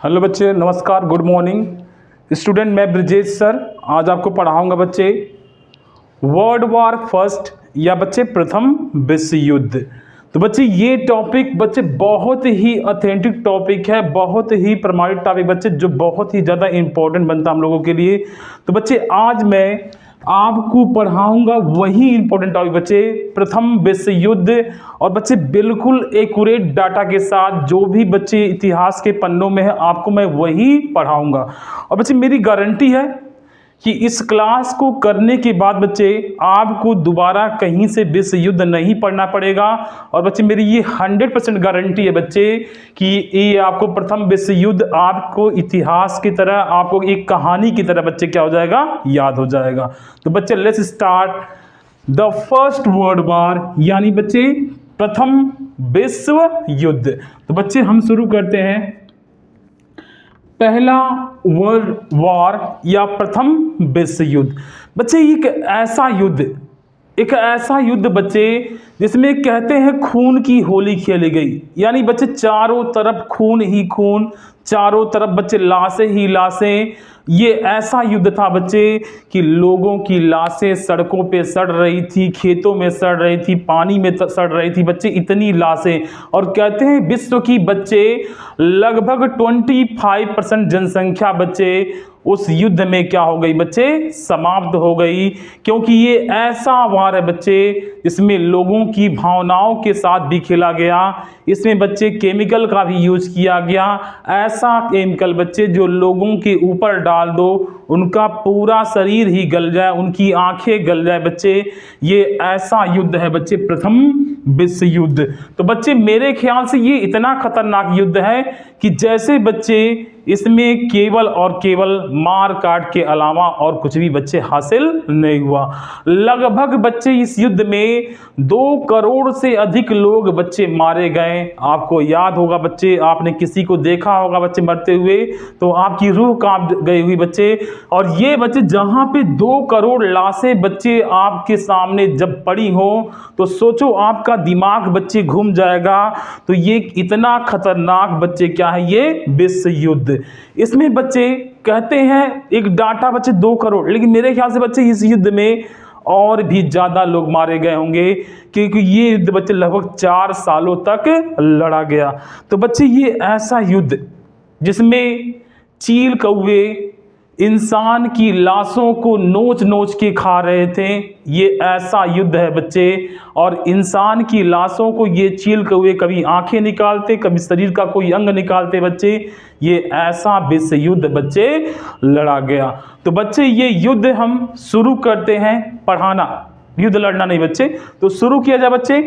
Hello बच्चे, नमस्कार, good morning student. मैं ब्रजेश सर आज आपको पढ़ाऊंगा बच्चे वर्ल्ड वॉर फर्स्ट या बच्चे प्रथम विश्व युद्ध। तो बच्चे ये टॉपिक बच्चे बहुत ही ऑथेंटिक टॉपिक है, बहुत ही प्रमाणित टॉपिक बच्चे, जो बहुत ही ज़्यादा इंपॉर्टेंट बनता है हम लोगों के लिए। तो बच्चे आज मैं आपको पढ़ाऊंगा वही इंपॉर्टेंट टॉपिक बच्चे, प्रथम विश्व युद्ध। और बच्चे बिल्कुल एक्यूरेट डाटा के साथ, जो भी बच्चे इतिहास के पन्नों में है आपको मैं वही पढ़ाऊंगा। और बच्चे मेरी गारंटी है कि इस क्लास को करने के बाद बच्चे आपको दोबारा कहीं से विश्व युद्ध नहीं पढ़ना पड़ेगा। और बच्चे मेरी ये 100% गारंटी है बच्चे कि ये आपको प्रथम विश्व युद्ध आपको इतिहास की तरह, आपको एक कहानी की तरह बच्चे क्या हो जाएगा, याद हो जाएगा। तो बच्चे let's start the first world war, यानी बच्चे प्रथम विश्व युद्ध। तो बच्चे हम शुरू करते हैं पहला वर्ल्ड वॉर या प्रथम विश्व युद्ध। बच्चे एक ऐसा युद्ध बच्चे जिसमें कहते हैं खून की होली खेली गई, यानी बच्चे चारों तरफ खून ही खून, चारों तरफ बच्चे लाशें ही लाशें। ये ऐसा युद्ध था बच्चे कि लोगों की लाशें सड़कों पे सड़ रही थी, खेतों में सड़ रही थी, पानी में सड़ रही थी बच्चे, इतनी लाशें। और कहते हैं विश्व की बच्चे लगभग 25% जनसंख्या बच्चे उस युद्ध में क्या हो गई बच्चे, समाप्त हो गई। क्योंकि ये ऐसा वार है बच्चे इसमें लोगों की भावनाओं के साथ भी खेला गया। इसमें बच्चे केमिकल का भी यूज किया गया, ऐसा केमिकल बच्चे जो लोगों के ऊपर डाल दो उनका पूरा शरीर ही गल जाए, उनकी आंखें गल जाए बच्चे। ये ऐसा युद्ध है बच्चे प्रथम विश्व युद्ध। तो बच्चे मेरे ख्याल से ये इतना खतरनाक युद्ध है कि जैसे बच्चे इसमें केवल और केवल मार काट के अलावा और कुछ भी बच्चे हासिल नहीं हुआ। लगभग बच्चे इस युद्ध में 2 करोड़ से अधिक लोग बच्चे मारे गए। आपको याद होगा बच्चे, आपने किसी को देखा होगा बच्चे मरते हुए तो आपकी रूह कांप गई हुई बच्चे। और ये बच्चे जहां पे 2 करोड़ लाशें बच्चे आपके सामने जब पड़ी हो तो सोचो आपका दिमाग बच्चे घूम जाएगा। तो ये इतना खतरनाक बच्चे क्या है, ये विश्व युद्ध। इसमें बच्चे कहते हैं एक डाटा बच्चे 2 करोड़, लेकिन मेरे ख्याल से बच्चे इस युद्ध में और भी ज्यादा लोग मारे गए होंगे, क्योंकि ये युद्ध बच्चे लगभग 4 सालों तक लड़ा गया। तो बच्चे ये ऐसा युद्ध जिसमें चील कौवे इंसान की लाशों को नोच नोच के खा रहे थे, ये ऐसा युद्ध है बच्चे। और इंसान की लाशों को ये चील कौवे कभी आंखें निकालते, कभी शरीर का कोई अंग निकालते बच्चे। ये ऐसा विश्व युद्ध बच्चे लड़ा गया। तो बच्चे ये युद्ध हम शुरू करते हैं पढ़ाना, युद्ध लड़ना नहीं बच्चे। तो शुरू किया जाए बच्चे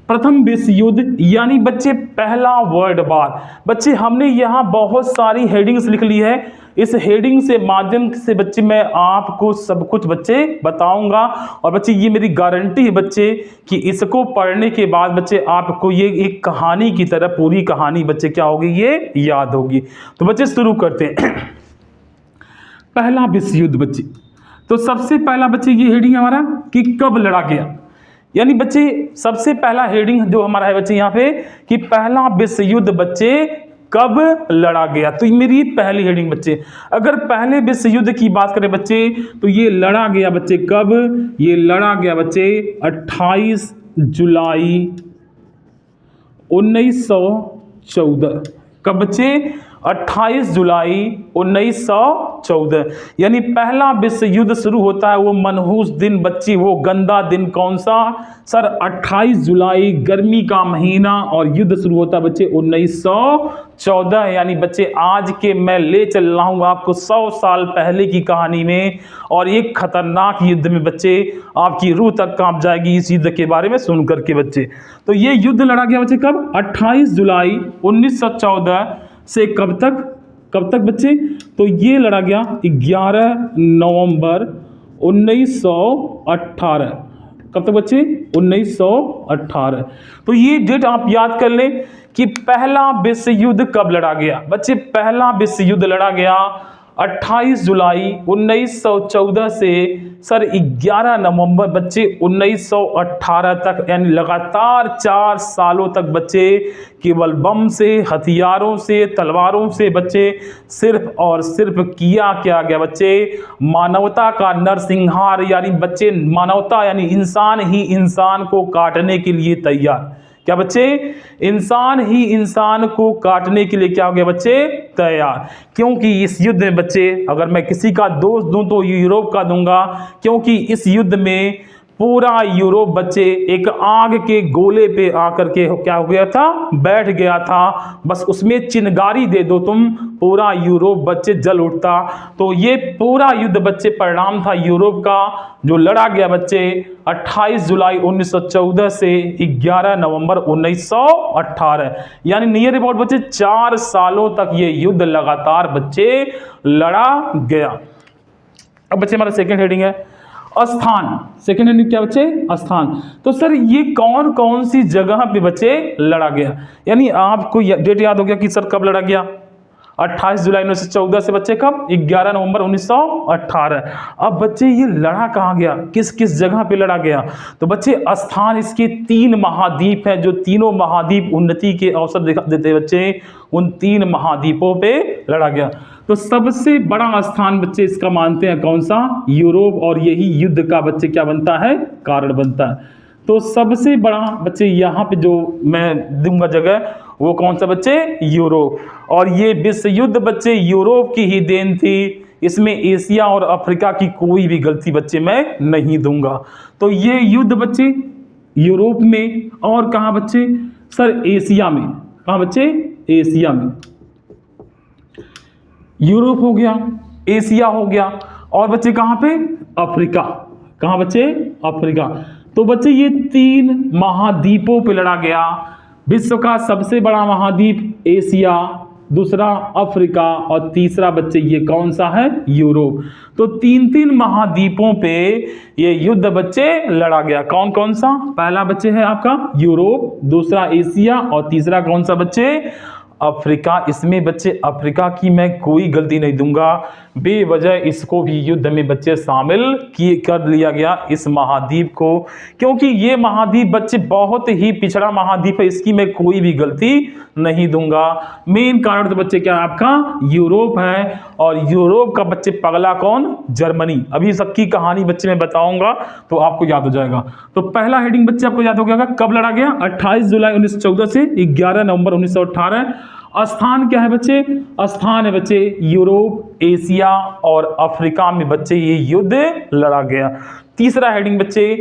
प्रथम विश्व युद्ध, यानी बच्चे पहला वर्ल्ड वॉर। बच्चे हमने यहाँ बहुत सारी हेडिंग्स लिख ली है, इस हेडिंग से माध्यम से बच्चे मैं आपको सब कुछ बच्चे बताऊंगा। और बच्चे ये मेरी गारंटी है बच्चे कि इसको पढ़ने के बाद बच्चे आपको ये एक कहानी की तरह पूरी कहानी बच्चे क्या होगी, ये याद होगी। तो बच्चे शुरू करते हैं पहला विश्व युद्ध बच्चे। तो सबसे पहला बच्चे ये हेडिंग हमारा कि कब लड़ा गया, यानी बच्चे सबसे पहला हेडिंग जो हमारा है बच्चे यहाँ पे कि पहला विश्व युद्ध बच्चे कब लड़ा गया। तो मेरी पहली हेडिंग बच्चे, अगर पहले विश्व युद्ध की बात करें बच्चे तो ये लड़ा गया बच्चे कब, ये लड़ा गया बच्चे 28 जुलाई 1914। कब बच्चे, 28 जुलाई 1914। यानी पहला विश्व युद्ध शुरू होता है वो मनहूस दिन बच्ची, वो गंदा दिन कौन सा सर, 28 जुलाई, गर्मी का महीना। और युद्ध शुरू होता है बच्चे 1914। यानी बच्चे आज के मैं ले चल रहा हूं आपको 100 साल पहले की कहानी में, और एक खतरनाक युद्ध में बच्चे आपकी रूह तक कांप जाएगी इस युद्ध के बारे में सुन करके बच्चे। तो ये युद्ध लड़ा गया बच्चे कब, 28 जुलाई 1914 से कब तक बच्चे, तो ये लड़ा गया 11 नवंबर 1918। कब तक बच्चे, 1918। तो ये डेट आप याद कर लें कि पहला विश्व युद्ध कब लड़ा गया बच्चे। पहला विश्व युद्ध लड़ा गया 28 जुलाई 1914 से सर 11 नवंबर बच्चे 1918 तक, यानी लगातार 4 सालों तक बच्चे केवल बम से, हथियारों से, तलवारों से बच्चे सिर्फ और सिर्फ किया क्या गया बच्चे, मानवता का नरसंहार, यानी बच्चे मानवता यानी इंसान ही इंसान को काटने के लिए तैयार। क्या बच्चे, इंसान ही इंसान को काटने के लिए क्या हो गया बच्चे, तैयार। क्योंकि इस युद्ध में बच्चे, अगर मैं किसी का दोष दूं तो यूरोप का दूंगा, क्योंकि इस युद्ध में पूरा यूरोप बच्चे एक आग के गोले पे आकर के क्या हो गया था, बैठ गया था। बस उसमें चिंगारी दे दो तुम, पूरा यूरोप बच्चे जल उठता। तो ये पूरा युद्ध बच्चे परिणाम था यूरोप का, जो लड़ा गया बच्चे 28 जुलाई 1914 से 11 नवंबर 1918, यानी नियर अबाउट बच्चे 4 सालों तक ये युद्ध लगातार बच्चे लड़ा गया। अब बच्चे हमारा सेकंड हेडिंग है स्थान। सेकंड हेडिंग क्या बच्चे, स्थान। तो सर ये कौन कौन सी जगह पे बच्चे लड़ा गया, यानी आपको डेट याद हो गया कि सर कब लड़ा गया, 28 जुलाई 1914 से बच्चे कब, 11 नवंबर 1918। अब बच्चे ये लड़ा कहाँ गया, किस किस जगह पे लड़ा गया, तो बच्चे स्थान इसके 3 महाद्वीप हैं, जो तीनों महाद्वीप उन्नति के अवसर देते हैं बच्चे, उन 3 महाद्वीपों पे लड़ा गया। तो सबसे बड़ा स्थान बच्चे इसका मानते हैं कौन सा, यूरोप, और यही युद्ध का बच्चे क्या बनता है, कारण बनता है। तो सबसे बड़ा बच्चे यहाँ पे जो मैं दूंगा जगह, वो कौन सा बच्चे, यूरोप। और ये विश्व युद्ध बच्चे यूरोप की ही देन थी, इसमें एशिया और अफ्रीका की कोई भी गलती बच्चे मैं नहीं दूंगा। तो ये युद्ध बच्चे यूरोप में, और कहाँ बच्चे, सर एशिया में। कहाँ बच्चे, एशिया में। यूरोप हो गया, एशिया हो गया, और बच्चे कहाँ पे, अफ्रीका। कहाँ बच्चे, अफ्रीका। तो बच्चे ये 3 महाद्वीपों पे लड़ा गया। विश्व का सबसे बड़ा महाद्वीप एशिया, दूसरा अफ्रीका, और तीसरा बच्चे ये कौन सा है, यूरोप। तो 3 महाद्वीपों पे ये युद्ध बच्चे लड़ा गया। कौन कौन सा, पहला बच्चे है आपका यूरोप, दूसरा एशिया, और तीसरा कौन सा बच्चे, अफ्रीका। इसमें बच्चे अफ्रीका की मैं कोई गलती नहीं दूंगा, बेवजह इसको भी युद्ध में बच्चे शामिल कर लिया गया, इस महाद्वीप को, क्योंकि ये महाद्वीप बच्चे बहुत ही पिछड़ा महाद्वीप है, इसकी मैं कोई भी गलती नहीं दूंगा। मेन कारण तो बच्चे क्या है आपका, यूरोप है, और यूरोप का बच्चे पगला कौन, जर्मनी। अभी सबकी कहानी बच्चे मैं बताऊंगा तो आपको याद हो जाएगा। तो पहला हेडिंग बच्चे आपको याद हो गया, कब लड़ा गया, 28 जुलाई 1914 से 11 नवंबर 1918। स्थान क्या है बच्चे, स्थान है बच्चे यूरोप, एशिया और अफ्रीका में बच्चे ये युद्ध लड़ा गया। तीसरा हेडिंग बच्चे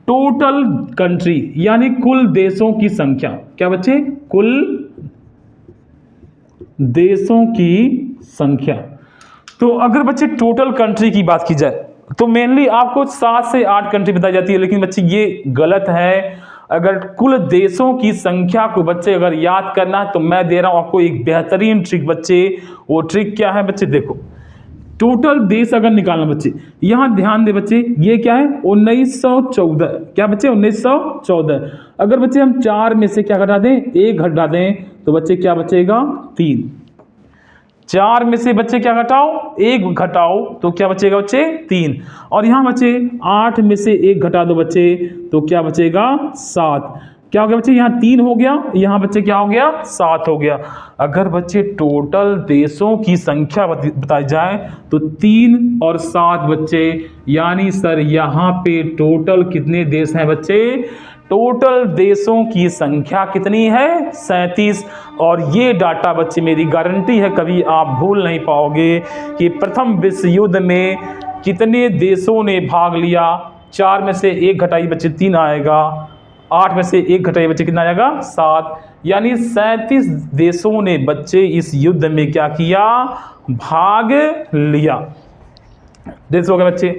टोटल कंट्री, यानी कुल देशों की संख्या। क्या बच्चे, कुल देशों की संख्या। तो अगर बच्चे टोटल कंट्री की बात की जाए तो मेनली आपको 7 से 8 कंट्री बताई जाती है, लेकिन बच्चे ये गलत है। अगर कुल देशों की संख्या को बच्चे अगर याद करना है तो मैं दे रहा हूं आपको एक बेहतरीन ट्रिक बच्चे। वो ट्रिक क्या है बच्चे, देखो टोटल देश अगर निकालना बच्चे, यहां ध्यान दे बच्चे, ये क्या है 1914। क्या बच्चे 1914। अगर बच्चे हम 4 में से क्या घटा दें, 1 घटा दें, तो बच्चे क्या बचेगा 3। 4 में से बच्चे क्या घटाओ, 1 घटाओ, तो क्या बचेगा बच्चे 3। और यहां बच्चे 8 में से 1 घटा दो बच्चे, तो क्या बचेगा 7। क्या हो गया बच्चे, यहाँ 3 हो गया, यहाँ बच्चे क्या हो गया 7 हो गया। अगर बच्चे टोटल देशों की संख्या बताई जाए तो 3 और 7 बच्चे, यानी सर यहाँ पे टोटल कितने देश हैं बच्चे, टोटल देशों की संख्या कितनी है 37। और ये डाटा बच्चे मेरी गारंटी है कभी आप भूल नहीं पाओगे कि प्रथम विश्व युद्ध में कितने देशों ने भाग लिया। 4 में से 1 घटाई बच्चे 3 आएगा, 8 में से 1 घटाई बच्चे कितना आएगा 7, यानी 37 देशों ने बच्चे इस युद्ध में क्या किया, भाग लिया। देशों के बच्चे।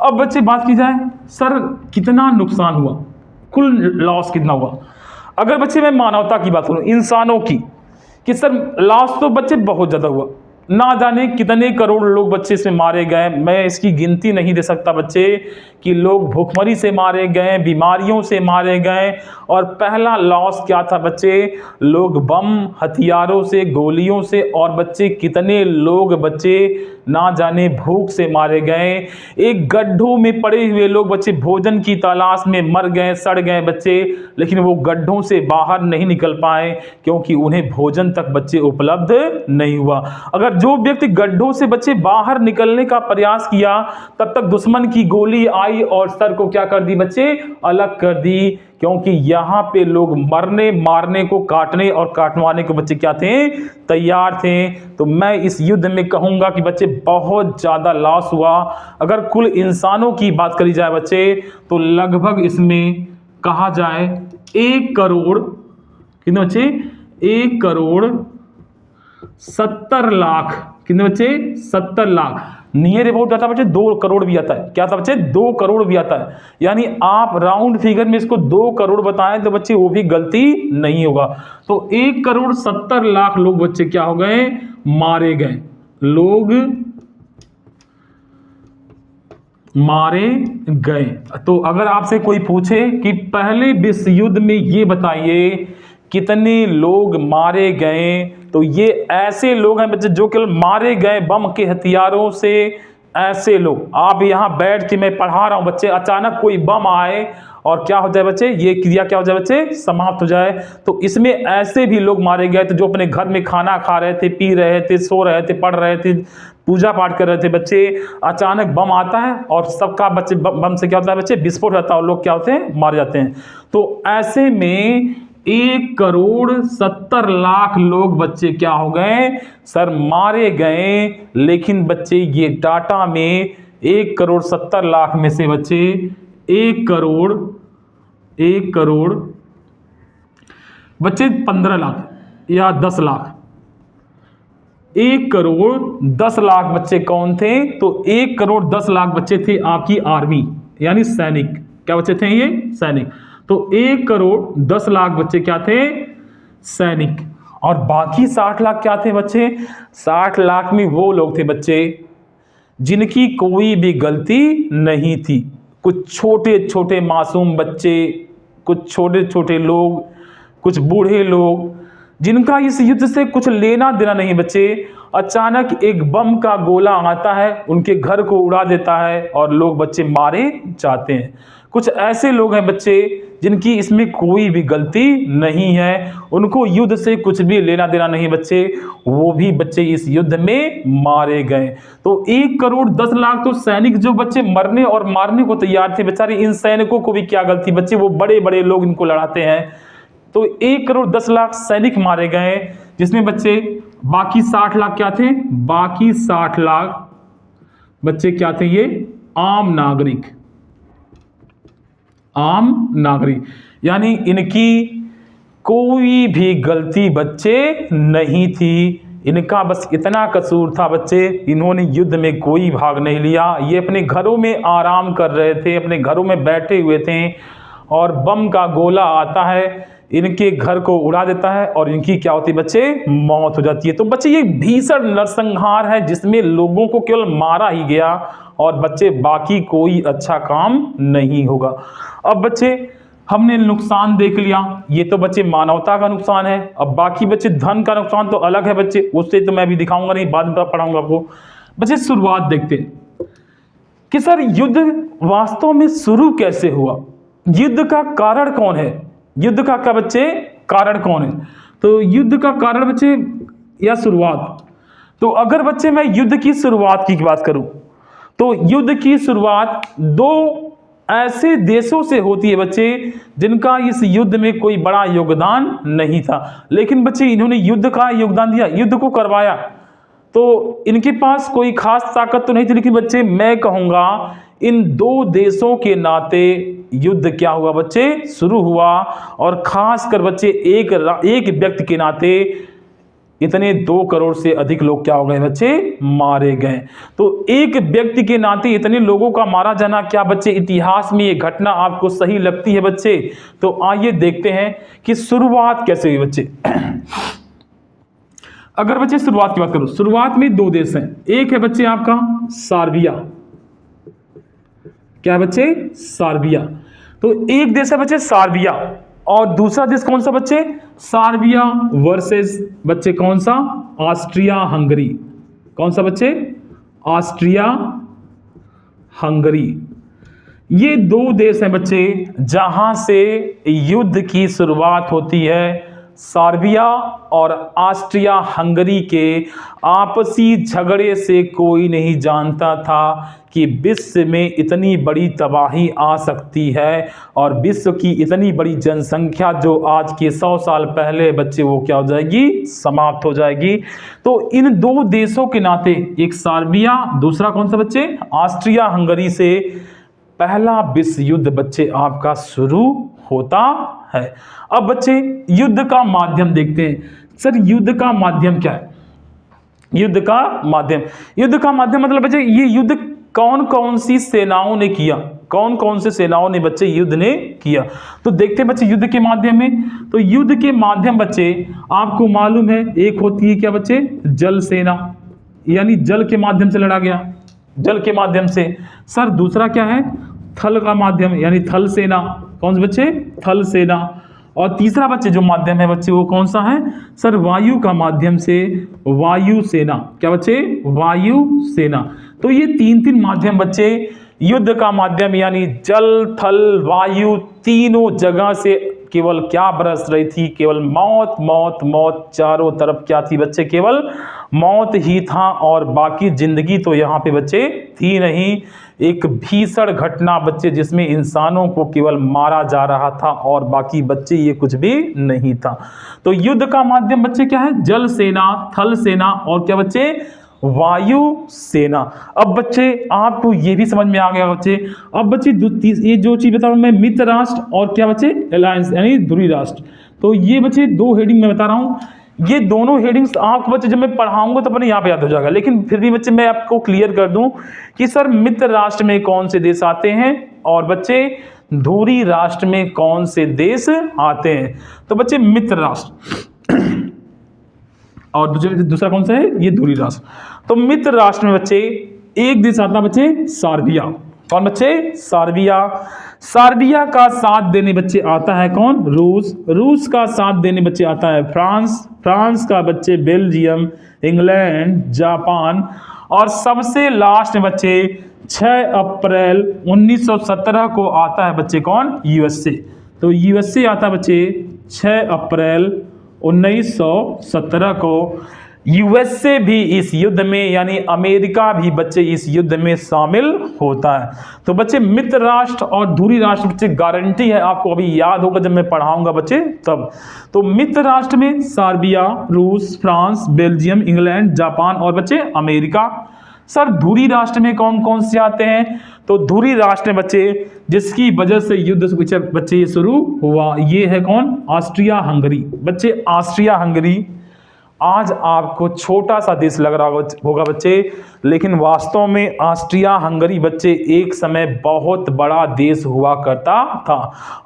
अब बच्चे बात की जाए सर कितना नुकसान हुआ, कुल लॉस कितना हुआ। अगर बच्चे मैं मानवता की बात करूं, इंसानों की, कि सर लॉस तो बच्चे बहुत ज़्यादा हुआ, ना जाने कितने करोड़ लोग बच्चे इसमें मारे गए, मैं इसकी गिनती नहीं दे सकता बच्चे, कि लोग भूखमरी से मारे गए, बीमारियों से मारे गए। और पहला लॉस क्या था बच्चे, लोग बम, हथियारों से, गोलियों से, और बच्चे कितने लोग बच्चे ना जाने भूख से मारे गए। एक गड्ढों में पड़े हुए लोग बच्चे भोजन की तलाश में मर गए, सड़ गए बच्चे, लेकिन वो गड्ढों से बाहर नहीं निकल पाए क्योंकि उन्हें भोजन तक बच्चे उपलब्ध नहीं हुआ। अगर जो व्यक्ति गड्ढों से बच्चे बाहर निकलने का प्रयास किया, तब तक दुश्मन की गोली आई और सर को क्या कर दी बच्चे, अलग कर दी, क्योंकि यहां पे लोग मरने, मारने को, काटने और काटवाने को बच्चे क्या थे, तैयार थे। तो मैं इस युद्ध में कहूंगा कि बच्चे बहुत ज्यादा लॉस हुआ। अगर कुल इंसानों की बात करी जाए बच्चे, तो लगभग इसमें कहा जाए 1 करोड़, कितने बच्चे, 1 करोड़ 70 लाख, कितने बच्चे, 70 लाख। नियर अबाउट आता है बच्चे 2 करोड़ भी आता है, क्या था बच्चे, 2 करोड़ भी आता है। यानी आप राउंड फिगर में इसको 2 करोड़ बताएं तो बच्चे वो भी गलती नहीं होगा। तो 1 करोड़ 70 लाख लोग बच्चे क्या हो गए, मारे गए, लोग मारे गए। तो अगर आपसे कोई पूछे कि पहले विश्व युद्ध में ये बताइए कितने लोग मारे गए, तो ये ऐसे लोग हैं बच्चे जो केवल मारे गए बम के हथियारों से। ऐसे लोग, आप यहां बैठ के मैं पढ़ा रहा हूं बच्चे, अचानक कोई बम आए और क्या हो जाए बच्चे, ये क्रिया क्या हो जाए बच्चे, समाप्त हो जाए। तो इसमें ऐसे भी लोग मारे गए थे जो अपने घर में खाना खा रहे थे, पी रहे थे, सो रहे थे, पढ़ रहे थे, पूजा पाठ कर रहे थे बच्चे। अचानक बम आता है और सबका बच्चे बम से क्या होता है बच्चे, विस्फोट होता है और लोग क्या होते हैं, मार जाते हैं। तो ऐसे में 1 करोड़ 70 लाख लोग बच्चे क्या हो गए, सर मारे गए। लेकिन बच्चे ये डाटा में 1 करोड़ 70 लाख में से बच्चे 1 करोड़ बच्चे 15 लाख या 10 लाख, 1 करोड़ 10 लाख बच्चे कौन थे, तो 1 करोड़ 10 लाख बच्चे थे आपकी आर्मी, यानी सैनिक। क्या बच्चे थे ये, सैनिक। तो 1 करोड़ 10 लाख बच्चे क्या थे, सैनिक। और बाकी 60 लाख क्या थे बच्चे, 60 लाख में वो लोग थे बच्चे जिनकी कोई भी गलती नहीं थी। कुछ छोटे छोटे मासूम बच्चे, कुछ छोटे छोटे लोग, कुछ बूढ़े लोग, जिनका इस युद्ध से कुछ लेना देना नहीं बच्चे। अचानक एक बम का गोला आता है, उनके घर को उड़ा देता है और लोग बच्चे मारे जाते हैं। कुछ ऐसे लोग हैं बच्चे जिनकी इसमें कोई भी गलती नहीं है, उनको युद्ध से कुछ भी लेना देना नहीं बच्चे, वो भी बच्चे इस युद्ध में मारे गए। तो 1 करोड़ 10 लाख तो सैनिक जो बच्चे मरने और मारने को तैयार थे, बेचारे इन सैनिकों को भी क्या गलती बच्चे, वो बड़े बड़े लोग इनको लड़ाते हैं। तो 1 करोड़ 10 लाख सैनिक मारे गए, जिसमें बच्चे बाकी 60 लाख क्या थे, बाकी 60 लाख बच्चे क्या थे, ये आम नागरिक, आम नागरिक, यानी इनकी कोई भी गलती बच्चे नहीं थी। इनका बस इतना कसूर था बच्चे, इन्होंने युद्ध में कोई भाग नहीं लिया। ये अपने घरों में आराम कर रहे थे, अपने घरों में बैठे हुए थे और बम का गोला आता है, इनके घर को उड़ा देता है और इनकी क्या होती है बच्चे, मौत हो जाती है। तो बच्चे ये भीषण नरसंहार है जिसमें लोगों को केवल मारा ही गया और बच्चे बाकी कोई अच्छा काम नहीं होगा। अब बच्चे हमने नुकसान देख लिया, ये तो बच्चे मानवता का नुकसान है। अब बाकी बच्चे धन का नुकसान तो अलग है बच्चे, उससे तो मैं भी दिखाऊंगा नहीं, बाद में पढ़ाऊंगा आपको। बच्चे शुरुआत देखते हैं कि सर युद्ध वास्तव में शुरू कैसे हुआ, युद्ध का कारण कौन है, युद्ध का क्या बच्चे कारण कौन है। तो युद्ध का कारण बच्चे या शुरुआत, तो अगर बच्चे मैं युद्ध की शुरुआत की बात करूं तो युद्ध की शुरुआत 2 ऐसे देशों से होती है बच्चे जिनका इस युद्ध में कोई बड़ा योगदान नहीं था, लेकिन बच्चे इन्होंने युद्ध का योगदान दिया, युद्ध को करवाया। तो इनके पास कोई खास ताकत तो नहीं थी, लेकिन बच्चे मैं कहूंगा इन 2 देशों के नाते युद्ध क्या हुआ बच्चे, शुरू हुआ। और खासकर बच्चे एक व्यक्ति के नाते इतने 2 करोड़ से अधिक लोग क्या हो गए बच्चे, मारे गए। तो एक व्यक्ति के नाते इतने लोगों का मारा जाना क्या बच्चे इतिहास में ये घटना आपको सही लगती है बच्चे। तो आइए देखते हैं कि शुरुआत कैसे हुई बच्चे। अगर बच्चे शुरुआत की बात करो, शुरुआत में दो देश हैं, एक है बच्चे आपका सार्बिया, क्या है बच्चे, सार्बिया। तो एक देश है बच्चे सार्बिया, और दूसरा देश कौन सा बच्चे, सार्बिया वर्सेस बच्चे कौन सा, ऑस्ट्रिया हंगरी। कौन सा बच्चे, ऑस्ट्रिया हंगरी। ये दो देश हैं बच्चे जहां से युद्ध की शुरुआत होती है। सार्बिया और ऑस्ट्रिया हंगरी के आपसी झगड़े से कोई नहीं जानता था कि विश्व में इतनी बड़ी तबाही आ सकती है, और विश्व की इतनी बड़ी जनसंख्या जो आज के 100 साल पहले बच्चे वो क्या हो जाएगी, समाप्त हो जाएगी। तो इन दो देशों के नाते, एक सार्बिया, दूसरा कौन सा बच्चे, ऑस्ट्रिया हंगरी से पहला विश्व युद्ध बच्चे आपका शुरू होता है। अब बच्चे युद्ध का माध्यम देखते हैं। सर युद्ध का माध्यम क्या है, युद्ध का माध्यम, युद्ध का माध्यम मतलब बच्चे ये युद्ध कौन कौन सी सेनाओं ने किया, कौन कौन से सेनाओं ने बच्चे युद्ध ने किया। तो देखते हैं बच्चे युद्ध के माध्यम में। तो युद्ध के माध्यम बच्चे आपको मालूम है, एक होती है क्या बच्चे, जल सेना, यानी जल के माध्यम से लड़ा गया, जल के माध्यम से। सर दूसरा क्या है, थल का माध्यम, यानी थल सेना। कौन से बच्चे, थल सेना। और तीसरा बच्चे जो माध्यम है बच्चे वो कौन सा है, सर वायु का माध्यम से, वायु सेना। क्या बच्चे, वायु सेना। तो ये तीन तीन माध्यम बच्चे युद्ध का माध्यम, यानी जल थल वायु, तीनों जगह से केवल क्या बरस रही थी, केवल मौत मौत मौत। चारों तरफ क्या थी बच्चे, केवल मौत ही था, और बाकी जिंदगी तो यहाँ पे बच्चे थी नहीं। एक भीषण घटना बच्चे जिसमें इंसानों को केवल मारा जा रहा था, और बाकी बच्चे ये कुछ भी नहीं था। तो युद्ध का माध्यम बच्चे क्या है, जल सेना, थल सेना, और क्या बच्चे, वायु सेना। अब बच्चे आपको ये भी समझ में आ गया बच्चे। अब बच्चे ये जो चीज बता रहा हूं मैं, मित्र राष्ट्र और क्या बच्चे, अलायंस यानी ध्रुवीय राष्ट्र। तो ये बच्चे दो हेडिंग में बता रहा हूं, ये दोनों हेडिंग्स आपको बच्चे जब मैं पढ़ाऊंगा तो अपने यहाँ पे याद हो जाएगा, लेकिन फिर भी बच्चे मैं आपको क्लियर कर दूं कि सर मित्र राष्ट्र में कौन से देश आते हैं, और बच्चे ध्रुवीय राष्ट्र में कौन से देश आते हैं। तो बच्चे मित्र राष्ट्र और दूसरा कौन सा है, ये ध्रुवीय राष्ट्र। तो मित्र राष्ट्र में बच्चे एक देश आता है बच्चे सार्बिया। कौन बच्चे, सार्बिया। सार्बिया का साथ देने बच्चे आता है कौन, रूस। रूस का साथ देने बच्चे आता है फ्रांस। फ्रांस का बच्चे बेल्जियम, इंग्लैंड, जापान, और सबसे लास्ट में बच्चे 6 अप्रैल 1917 को आता है बच्चे कौन, यूएसए। तो यूएसए आता है बच्चे 6 अप्रैल 1917 को। यूएसए भी इस युद्ध में, यानी अमेरिका भी बच्चे इस युद्ध में शामिल होता है। तो बच्चे मित्र राष्ट्र और ध्रुवीय राष्ट्र बच्चे गारंटी है, आपको अभी याद होगा जब मैं पढ़ाऊंगा बच्चे तब। तो मित्र राष्ट्र में सार्बिया, रूस, फ्रांस, बेल्जियम, इंग्लैंड, जापान और बच्चे अमेरिका। सर ध्रुवीय राष्ट्र में कौन कौन से आते हैं, तो ध्रुवीय राष्ट्र में बच्चे जिसकी वजह से युद्ध बच्चे ये शुरू हुआ, ये है कौन, ऑस्ट्रिया हंगरी। बच्चे ऑस्ट्रिया हंगरी आज आपको छोटा सा देश लग रहा होगा बच्चे, लेकिन वास्तव में ऑस्ट्रिया हंगरी बच्चे एक समय बहुत बड़ा देश हुआ करता था।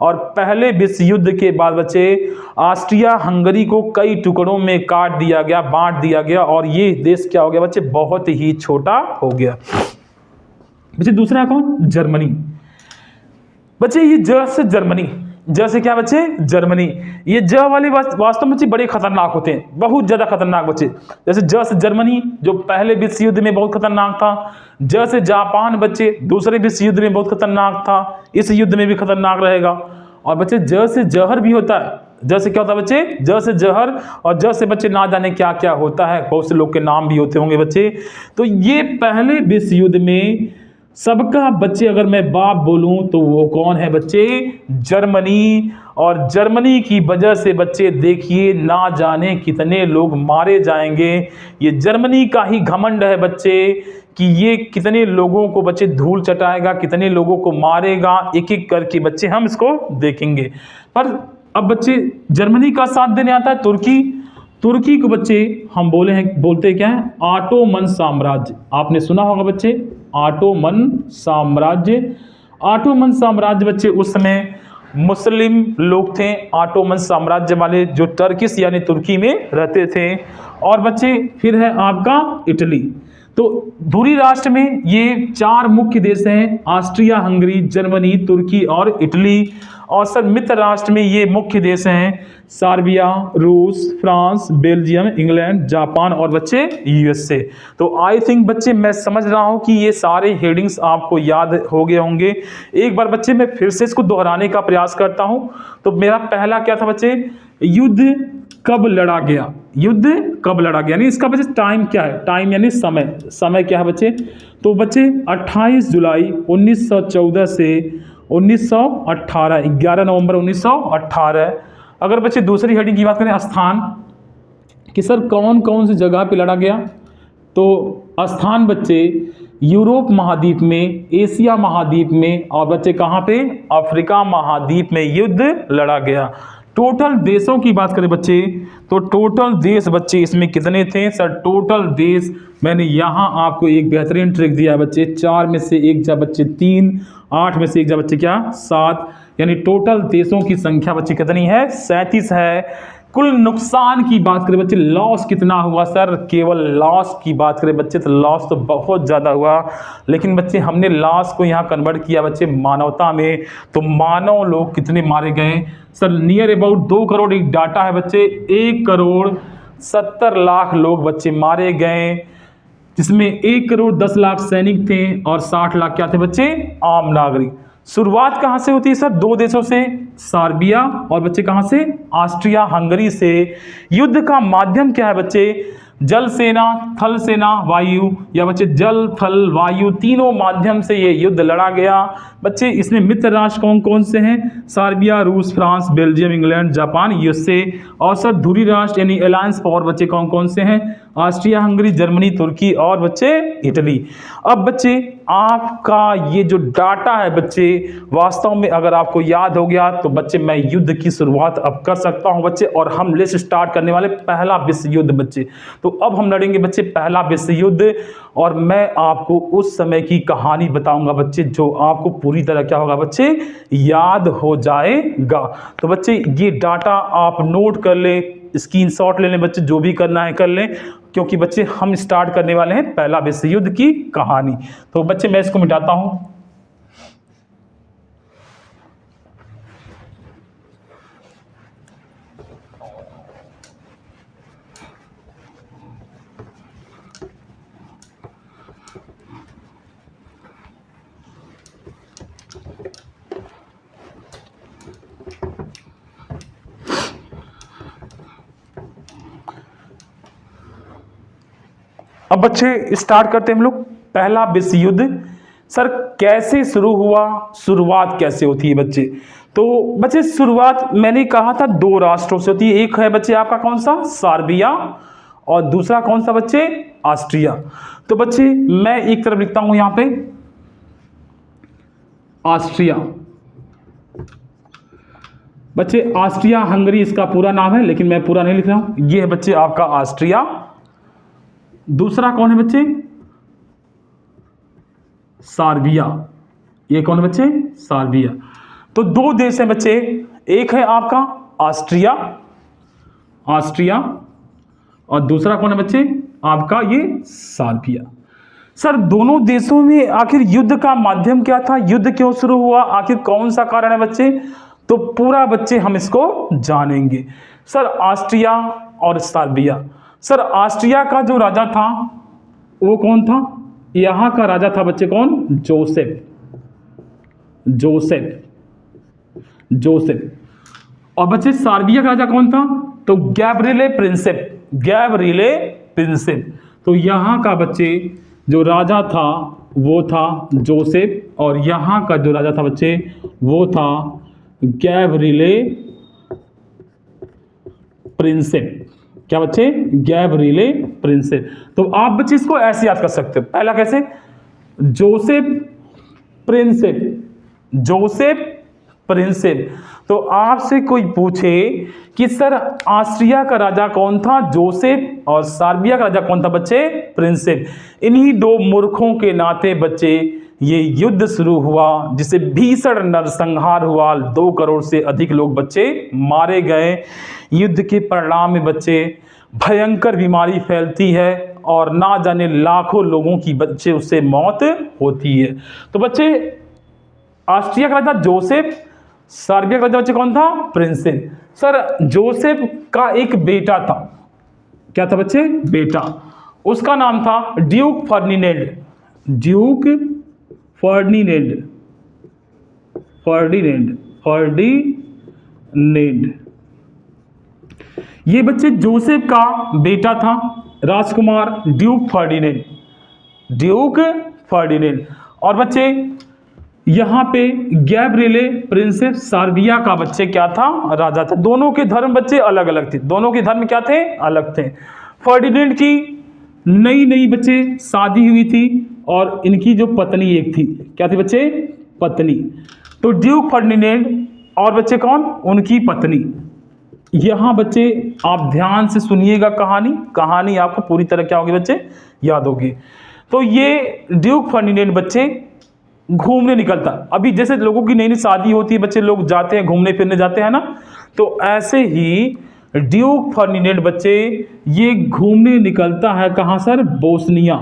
और पहले विश्व युद्ध के बाद बच्चे ऑस्ट्रिया हंगरी को कई टुकड़ों में काट दिया गया, बांट दिया गया, और ये देश क्या हो गया बच्चे, बहुत ही छोटा हो गया। बच्चे दूसरा है कौन, जर्मनी। बच्चे ये ज से जर्मनी, जैसे क्या बच्चे, जर्मनी। ये ज वाले वास्तव में बच्चे बड़े खतरनाक होते हैं, बहुत ज्यादा खतरनाक बच्चे। जैसे ज से जर्मनी जो पहले विश्व युद्ध में बहुत खतरनाक था। ज से जापान बच्चे दूसरे विश्व युद्ध में बहुत खतरनाक था, इस युद्ध में भी खतरनाक रहेगा। और बच्चे ज से जहर भी होता है। ज से क्या होता है बच्चे, ज से जहर, और ज से बच्चे ना जाने क्या क्या होता है, बहुत से लोग के नाम भी होते होंगे बच्चे। तो ये पहले विश्व युद्ध में सबका बच्चे अगर मैं बाप बोलूं तो वो कौन है बच्चे, जर्मनी। और जर्मनी की वजह से बच्चे देखिए ना जाने कितने लोग मारे जाएंगे। ये जर्मनी का ही घमंड है बच्चे कि ये कितने लोगों को बच्चे धूल चटाएगा, कितने लोगों को मारेगा, एक एक करके बच्चे हम इसको देखेंगे। पर अब बच्चे जर्मनी का साथ देने आता है तुर्की। तुर्की को बच्चे हम बोलते क्या है, ऑटोमन साम्राज्य। आपने सुना होगा बच्चे ऑटोमन साम्राज्य। ऑटोमन साम्राज्य बच्चे उस समय मुस्लिम लोग थे, ऑटोमन साम्राज्य वाले, जो टर्किश यानी तुर्की में रहते थे। और बच्चे फिर है आपका इटली। तो धुरी राष्ट्र में ये 4 मुख्य देश हैं, ऑस्ट्रिया, हंगरी, जर्मनी, तुर्की और इटली। और सर मित्र राष्ट्र में ये मुख्य देश हैं, सर्बिया, रूस, फ्रांस, बेल्जियम, इंग्लैंड, जापान और बच्चे यूएसए। तो आई थिंक बच्चे मैं समझ रहा हूं कि ये सारे हेडिंग्स आपको याद हो गए होंगे। एक बार बच्चे मैं फिर से इसको दोहराने का प्रयास करता हूं। तो मेरा पहला क्या था बच्चे, युद्ध कब लड़ा गया, युद्ध कब लड़ा गया, यानी इसका बच्चे टाइम क्या है, टाइम यानी समय, समय क्या है बच्चे। तो बच्चे 28 जुलाई 1914 से 1918, 11 नवंबर 1918। अगर बच्चे दूसरी हेडिंग की बात करें, स्थान, कि सर कौन कौन सी जगह पे लड़ा गया, तो स्थान बच्चे यूरोप महाद्वीप में, एशिया महाद्वीप में, और बच्चे कहाँ पे, अफ्रीका महाद्वीप में युद्ध लड़ा गया। टोटल देशों की बात करें बच्चे, तो टोटल देश बच्चे इसमें कितने थे सर, टोटल देश मैंने यहाँ आपको एक बेहतरीन ट्रिक दिया बच्चे, 4 में से 1 जा बच्चे 3, 8 में से 1 जा बच्चे क्या 7, यानी टोटल देशों की संख्या बच्चे कितनी है, 37 है। कुल नुकसान की बात करें बच्चे, लॉस कितना हुआ सर, केवल लॉस की बात करें बच्चे तो लॉस तो बहुत ज़्यादा हुआ, लेकिन बच्चे हमने लॉस को यहाँ कन्वर्ट किया बच्चे मानवता में। तो मानव लोग कितने मारे गए सर, नियर अबाउट 2 करोड़ एक डाटा है बच्चे, 1 करोड़ 70 लाख लोग बच्चे मारे गए, जिसमें 1 करोड़ 10 लाख सैनिक थे और 60 लाख क्या थे बच्चे, आम नागरिक। शुरुआत कहां से होती है सर, 2 देशों से, सर्बिया और बच्चे कहां से, ऑस्ट्रिया हंगरी से। युद्ध का माध्यम क्या है बच्चे, जल सेना, थल सेना, वायु, या बच्चे जल थल वायु तीनों माध्यम से ये युद्ध लड़ा गया बच्चे। इसमें मित्र राष्ट्र कौन कौन से हैं, सर्बिया, रूस, France, Belgium, England, Japan, USA. और सर धुरी राष्ट्र यानी अलायंस पावर बच्चे कौन कौन से हैं, ऑस्ट्रिया, हंगरी, जर्मनी, तुर्की और बच्चे इटली। अब बच्चे आपका ये जो डाटा है बच्चे, वास्तव में अगर आपको याद हो गया तो बच्चे मैं युद्ध की शुरुआत अब कर सकता हूं बच्चे, और हम लिस्ट स्टार्ट करने वाले पहला विश्व युद्ध बच्चे। तो अब हम लड़ेंगे बच्चे पहला विश्व युद्ध, और मैं आपको उस समय की कहानी बताऊंगा बच्चे, जो आपको पूरी तरह क्या होगा बच्चे, याद हो जाएगा। तो बच्चे ये डाटा आप नोट कर ले, स्क्रीनशॉट ले लें बच्चे, जो भी करना है कर लें, क्योंकि बच्चे हम स्टार्ट करने वाले हैं पहला विश्व युद्ध की कहानी। तो बच्चे मैं इसको मिटाता हूं। अब बच्चे स्टार्ट करते हैं हम लोग पहला विश्व युद्ध। सर कैसे शुरू हुआ, शुरुआत कैसे होती है बच्चे। तो बच्चे शुरुआत मैंने कहा था 2 राष्ट्रों से होती है, एक है बच्चे आपका कौन सा, सर्बिया, और दूसरा कौन सा बच्चे, ऑस्ट्रिया। तो बच्चे मैं एक तरफ लिखता हूं यहां पे ऑस्ट्रिया, बच्चे ऑस्ट्रिया हंगरी इसका पूरा नाम है, लेकिन मैं पूरा नहीं लिख रहा हूं। ये है बच्चे आपका ऑस्ट्रिया। दूसरा कौन है बच्चे, सर्बिया। ये कौन है बच्चे, सर्बिया। तो 2 देश हैं बच्चे, एक है आपका ऑस्ट्रिया, ऑस्ट्रिया, और दूसरा कौन है बच्चे आपका ये सर्बिया। सर दोनों देशों में आखिर युद्ध का माध्यम क्या था, युद्ध क्यों शुरू हुआ, आखिर कौन सा कारण है बच्चे, तो पूरा बच्चे हम इसको जानेंगे। सर ऑस्ट्रिया और सर्बिया। सर ऑस्ट्रिया का जो राजा था वो कौन था, यहां का राजा था बच्चे कौन, जोसेफ, जोसेफ, जोसेफ। और बच्चे सर्बिया का राजा कौन था, तो गैब्रिएले प्रिंसेप, गैब्रिएले प्रिंसेप। तो यहां का बच्चे जो राजा था वो था जोसेफ, और यहां का जो राजा था बच्चे वो था गैब्रिएले प्रिंसेप। क्या बच्चे, गैब्रिएले प्रिंसेप। तो आप बच्चे इसको ऐसे याद कर सकते हो, पहला कैसे, जोसेफ प्रिंसेप, जोसेफ प्रिंसेप। तो आपसे कोई पूछे कि सर ऑस्ट्रिया का राजा कौन था, जोसेफ, और सर्बिया का राजा कौन था बच्चे, प्रिंसेप। इन्हीं 2 मूर्खों के नाते बच्चे ये युद्ध शुरू हुआ जिसे भीषण नरसंहार हुआ, 2 करोड़ से अधिक लोग बच्चे मारे गए। युद्ध के परिणाम में बच्चे भयंकर बीमारी फैलती है और ना जाने लाखों लोगों की बच्चे उससे मौत होती है। तो बच्चे ऑस्ट्रिया का राजा जोसेफ, सर्बिया का राजा बच्चे कौन था? प्रिंसेप। सर जोसेफ का एक बेटा था, क्या था बच्चे? बेटा। उसका नाम था Duke Ferdinand. Duke Ferdinand, Ferdinand, Ferdinand. ये बच्चे जोसेफ का बेटा था, राजकुमार ड्यूक फर्डिनेंड, ड्यूक फर्डिनेंड। और बच्चे यहां पे गैब्रिएले प्रिंसेप सर्बिया का बच्चे क्या था? राजा था। दोनों के धर्म बच्चे अलग अलग थे, दोनों के धर्म क्या थे? अलग थे। फर्डिनेंड की नई नई बच्चे शादी हुई थी और इनकी जो पत्नी एक थी, क्या थी बच्चे? पत्नी। तो ड्यूक फर्डिनेंड और बच्चे कौन? उनकी पत्नी। यहां बच्चे आप ध्यान से सुनिएगा कहानी आपको पूरी तरह क्या होगी बच्चे? याद होगी। तो ये ड्यूक फर्डिनेंड बच्चे घूमने निकलता। अभी जैसे लोगों की नई नई शादी होती है, बच्चे लोग जाते हैं घूमने फिरने जाते हैं ना, तो ऐसे ही ड्यूक फर्डिनेंड बच्चे ये घूमने निकलता है। कहां सर? बोस्निया।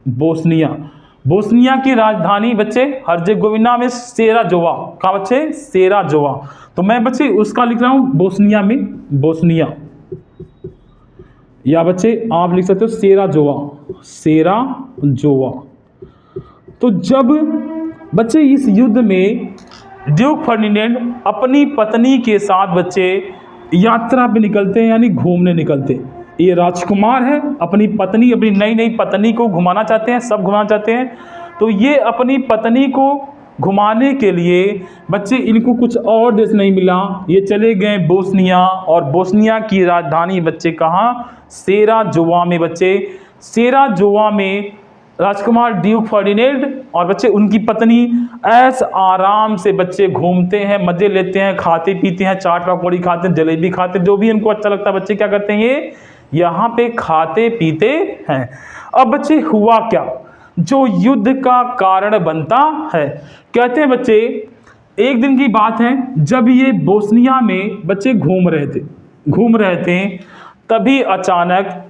बोस्निया, बोस्निया की राजधानी बच्चे हर्जेगोविना में सेराजोवा। कहां बच्चे? सेराजोवा। तो मैं बच्चे उसका लिख रहा हूं बोस्निया में, बोस्निया, या बच्चे आप लिख सकते हो सेराजोवा, सेराजोवा। तो जब बच्चे इस युद्ध में ड्यूक फर्डिनेंड अपनी पत्नी के साथ बच्चे यात्रा पे निकलते हैं, यानी घूमने निकलते हैं। ये राजकुमार है, अपनी पत्नी, अपनी नई नई पत्नी को घुमाना चाहते हैं, सब घुमाना चाहते हैं। तो ये अपनी पत्नी को घुमाने के लिए बच्चे इनको कुछ और देश नहीं मिला, ये चले गए बोस्निया। और बोस्निया की राजधानी बच्चे कहाँ? सेराजोवा में। बच्चे सेराजोवा में राजकुमार ड्यूक फर्डिनेंड और बच्चे उनकी पत्नी ऐस आराम से बच्चे घूमते हैं, मजे लेते हैं, खाते पीते हैं, चाट पकौड़ी खाते हैं, जलेबी खाते हैं, जो भी इनको अच्छा लगता है बच्चे क्या करते हैं, ये यहाँ पे खाते पीते हैं। अब बच्चे हुआ क्या जो युद्ध का कारण बनता है? कहते हैं बच्चे एक दिन की बात है, जब ये बोस्निया में बच्चे घूम रहे थे, तभी अचानक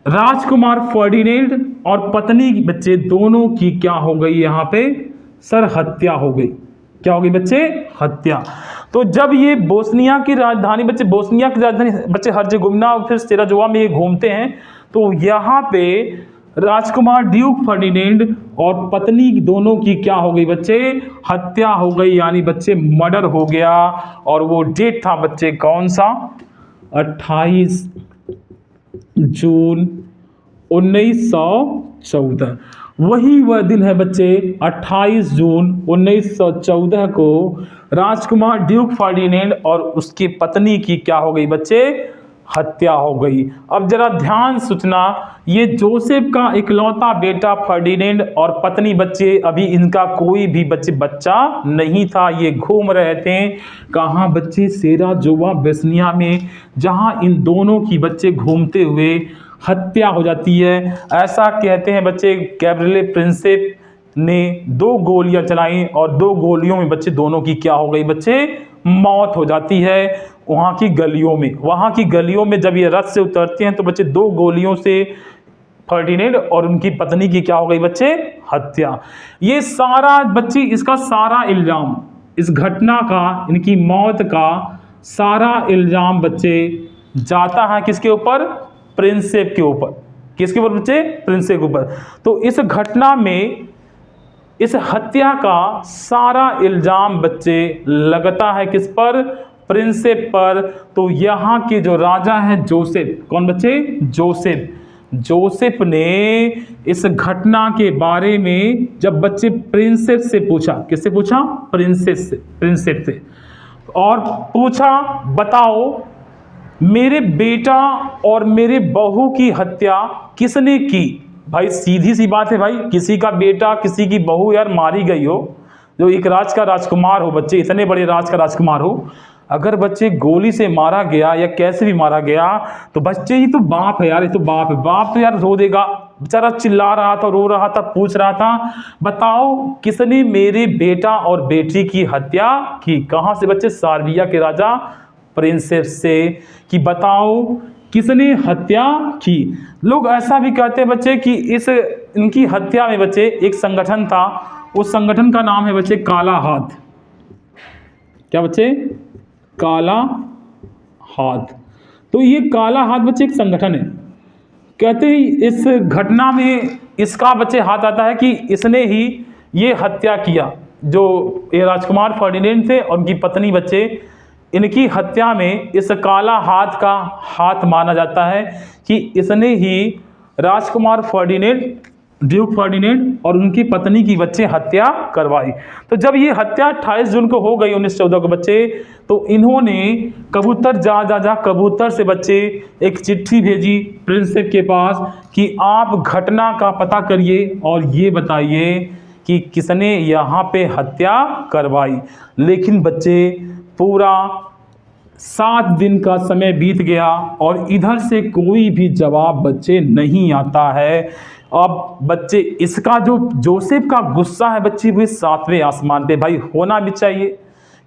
राजकुमार फर्डिनेंड और पत्नी बच्चे दोनों की क्या हो गई? यहाँ पे सर हत्या हो गई। क्या हो गई बच्चे? हत्या। तो जब ये बोस्निया की राजधानी बच्चे हर्जेगोविना फिर सेराजोवा में ये घूमते हैं, तो यहाँ पे राजकुमार ड्यूक फर्डिनेंड और पत्नी दोनों की क्या हो गई बच्चे? हत्या हो गई, यानी बच्चे मर्डर हो गया। और वो डेट था बच्चे कौन सा? 28 जून 1914। वह दिन है बच्चे 28 जून 1914 को राजकुमार ड्यूक फर्डिनेंड और उसकी पत्नी की क्या हो गई बच्चे? हत्या हो गई। अब जरा ध्यान सुनना, ये जोसेफ का इकलौता बेटा फर्डिनेंड और पत्नी बच्चे, अभी इनका कोई भी बच्चा नहीं था। ये घूम रहे थे कहाँ बच्चे? सेराजोवा बोस्निया में, जहाँ इन दोनों की बच्चे घूमते हुए हत्या हो जाती है। ऐसा कहते हैं बच्चे गैब्रिएले प्रिंसेप ने 2 गोलियां चलाई और 2 गोलियों में बच्चे दोनों की क्या हो गई बच्चे? मौत हो जाती है वहाँ की गलियों में जब ये रथ से उतरते हैं तो बच्चे 2 गोलियों से फर्डिनेंड और उनकी पत्नी की क्या हो गई बच्चे? हत्या। ये सारा बच्चे इसका सारा इल्जाम, इस घटना का, इनकी मौत का सारा इल्जाम बच्चे जाता है किसके ऊपर? प्रिंसेप के ऊपर। किसके ऊपर बच्चे? प्रिंसेप के ऊपर। तो इस घटना में इस हत्या का सारा इल्जाम बच्चे लगता है किस पर? प्रिंसेप पर। तो यहाँ के जो राजा है जोसेफ, कौन बच्चे? जोसेफ ने इस घटना के बारे में जब बच्चे प्रिंसेप से पूछा, किससे पूछा? प्रिंसेप से और पूछा बताओ मेरे बेटा और मेरे बहू की हत्या किसने की? भाई सीधी सी बात है भाई, किसी का बेटा किसी की बहू यार मारी गई हो, जो एक राज का राजकुमार हो बच्चे, इतने बड़े राज का राजकुमार हो, अगर बच्चे गोली से मारा गया या कैसे भी मारा गया तो बच्चे ही तो बाप है यार, ये तो बाप है। बाप तो यार रो देगा, बेचारा चिल्ला रहा था, रो रहा था, पूछ रहा था, बताओ किसने मेरे बेटा और बेटी की हत्या की। कहां से बच्चे? सर्बिया के राजा प्रिंसेस से। कि बताओ किसने हत्या की। लोग ऐसा भी कहते हैं बच्चे कि इनकी हत्या में बच्चे एक संगठन था, उस संगठन का नाम है बच्चे काला हाथ। क्या बच्चे? काला हाथ। तो ये काला हाथ बच्चे एक संगठन है। कहते हैं इस घटना में इसका बच्चे हाथ आता है कि इसने ही ये हत्या किया। जो ये राजकुमार फर्डिनेंड थे और उनकी पत्नी बच्चे, इनकी हत्या में इस काला हाथ का हाथ माना जाता है कि इसने ही राजकुमार फर्डिनेंड, ड्यूक फर्डिनेंड और उनकी पत्नी की बच्चे हत्या करवाई। तो जब ये हत्या 28 जून को हो गई 1914 को बच्चे, तो इन्होंने कबूतर जा कबूतर से बच्चे एक चिट्ठी भेजी प्रिंसेप के पास कि आप घटना का पता करिए और ये बताइए कि किसने यहाँ पे हत्या करवाई। लेकिन बच्चे पूरा 7 दिन का समय बीत गया और इधर से कोई भी जवाब बच्चे नहीं आता है। अब बच्चे इसका जो जोसेफ का गुस्सा है बच्चे वो 7वें आसमान पे। भाई होना भी चाहिए,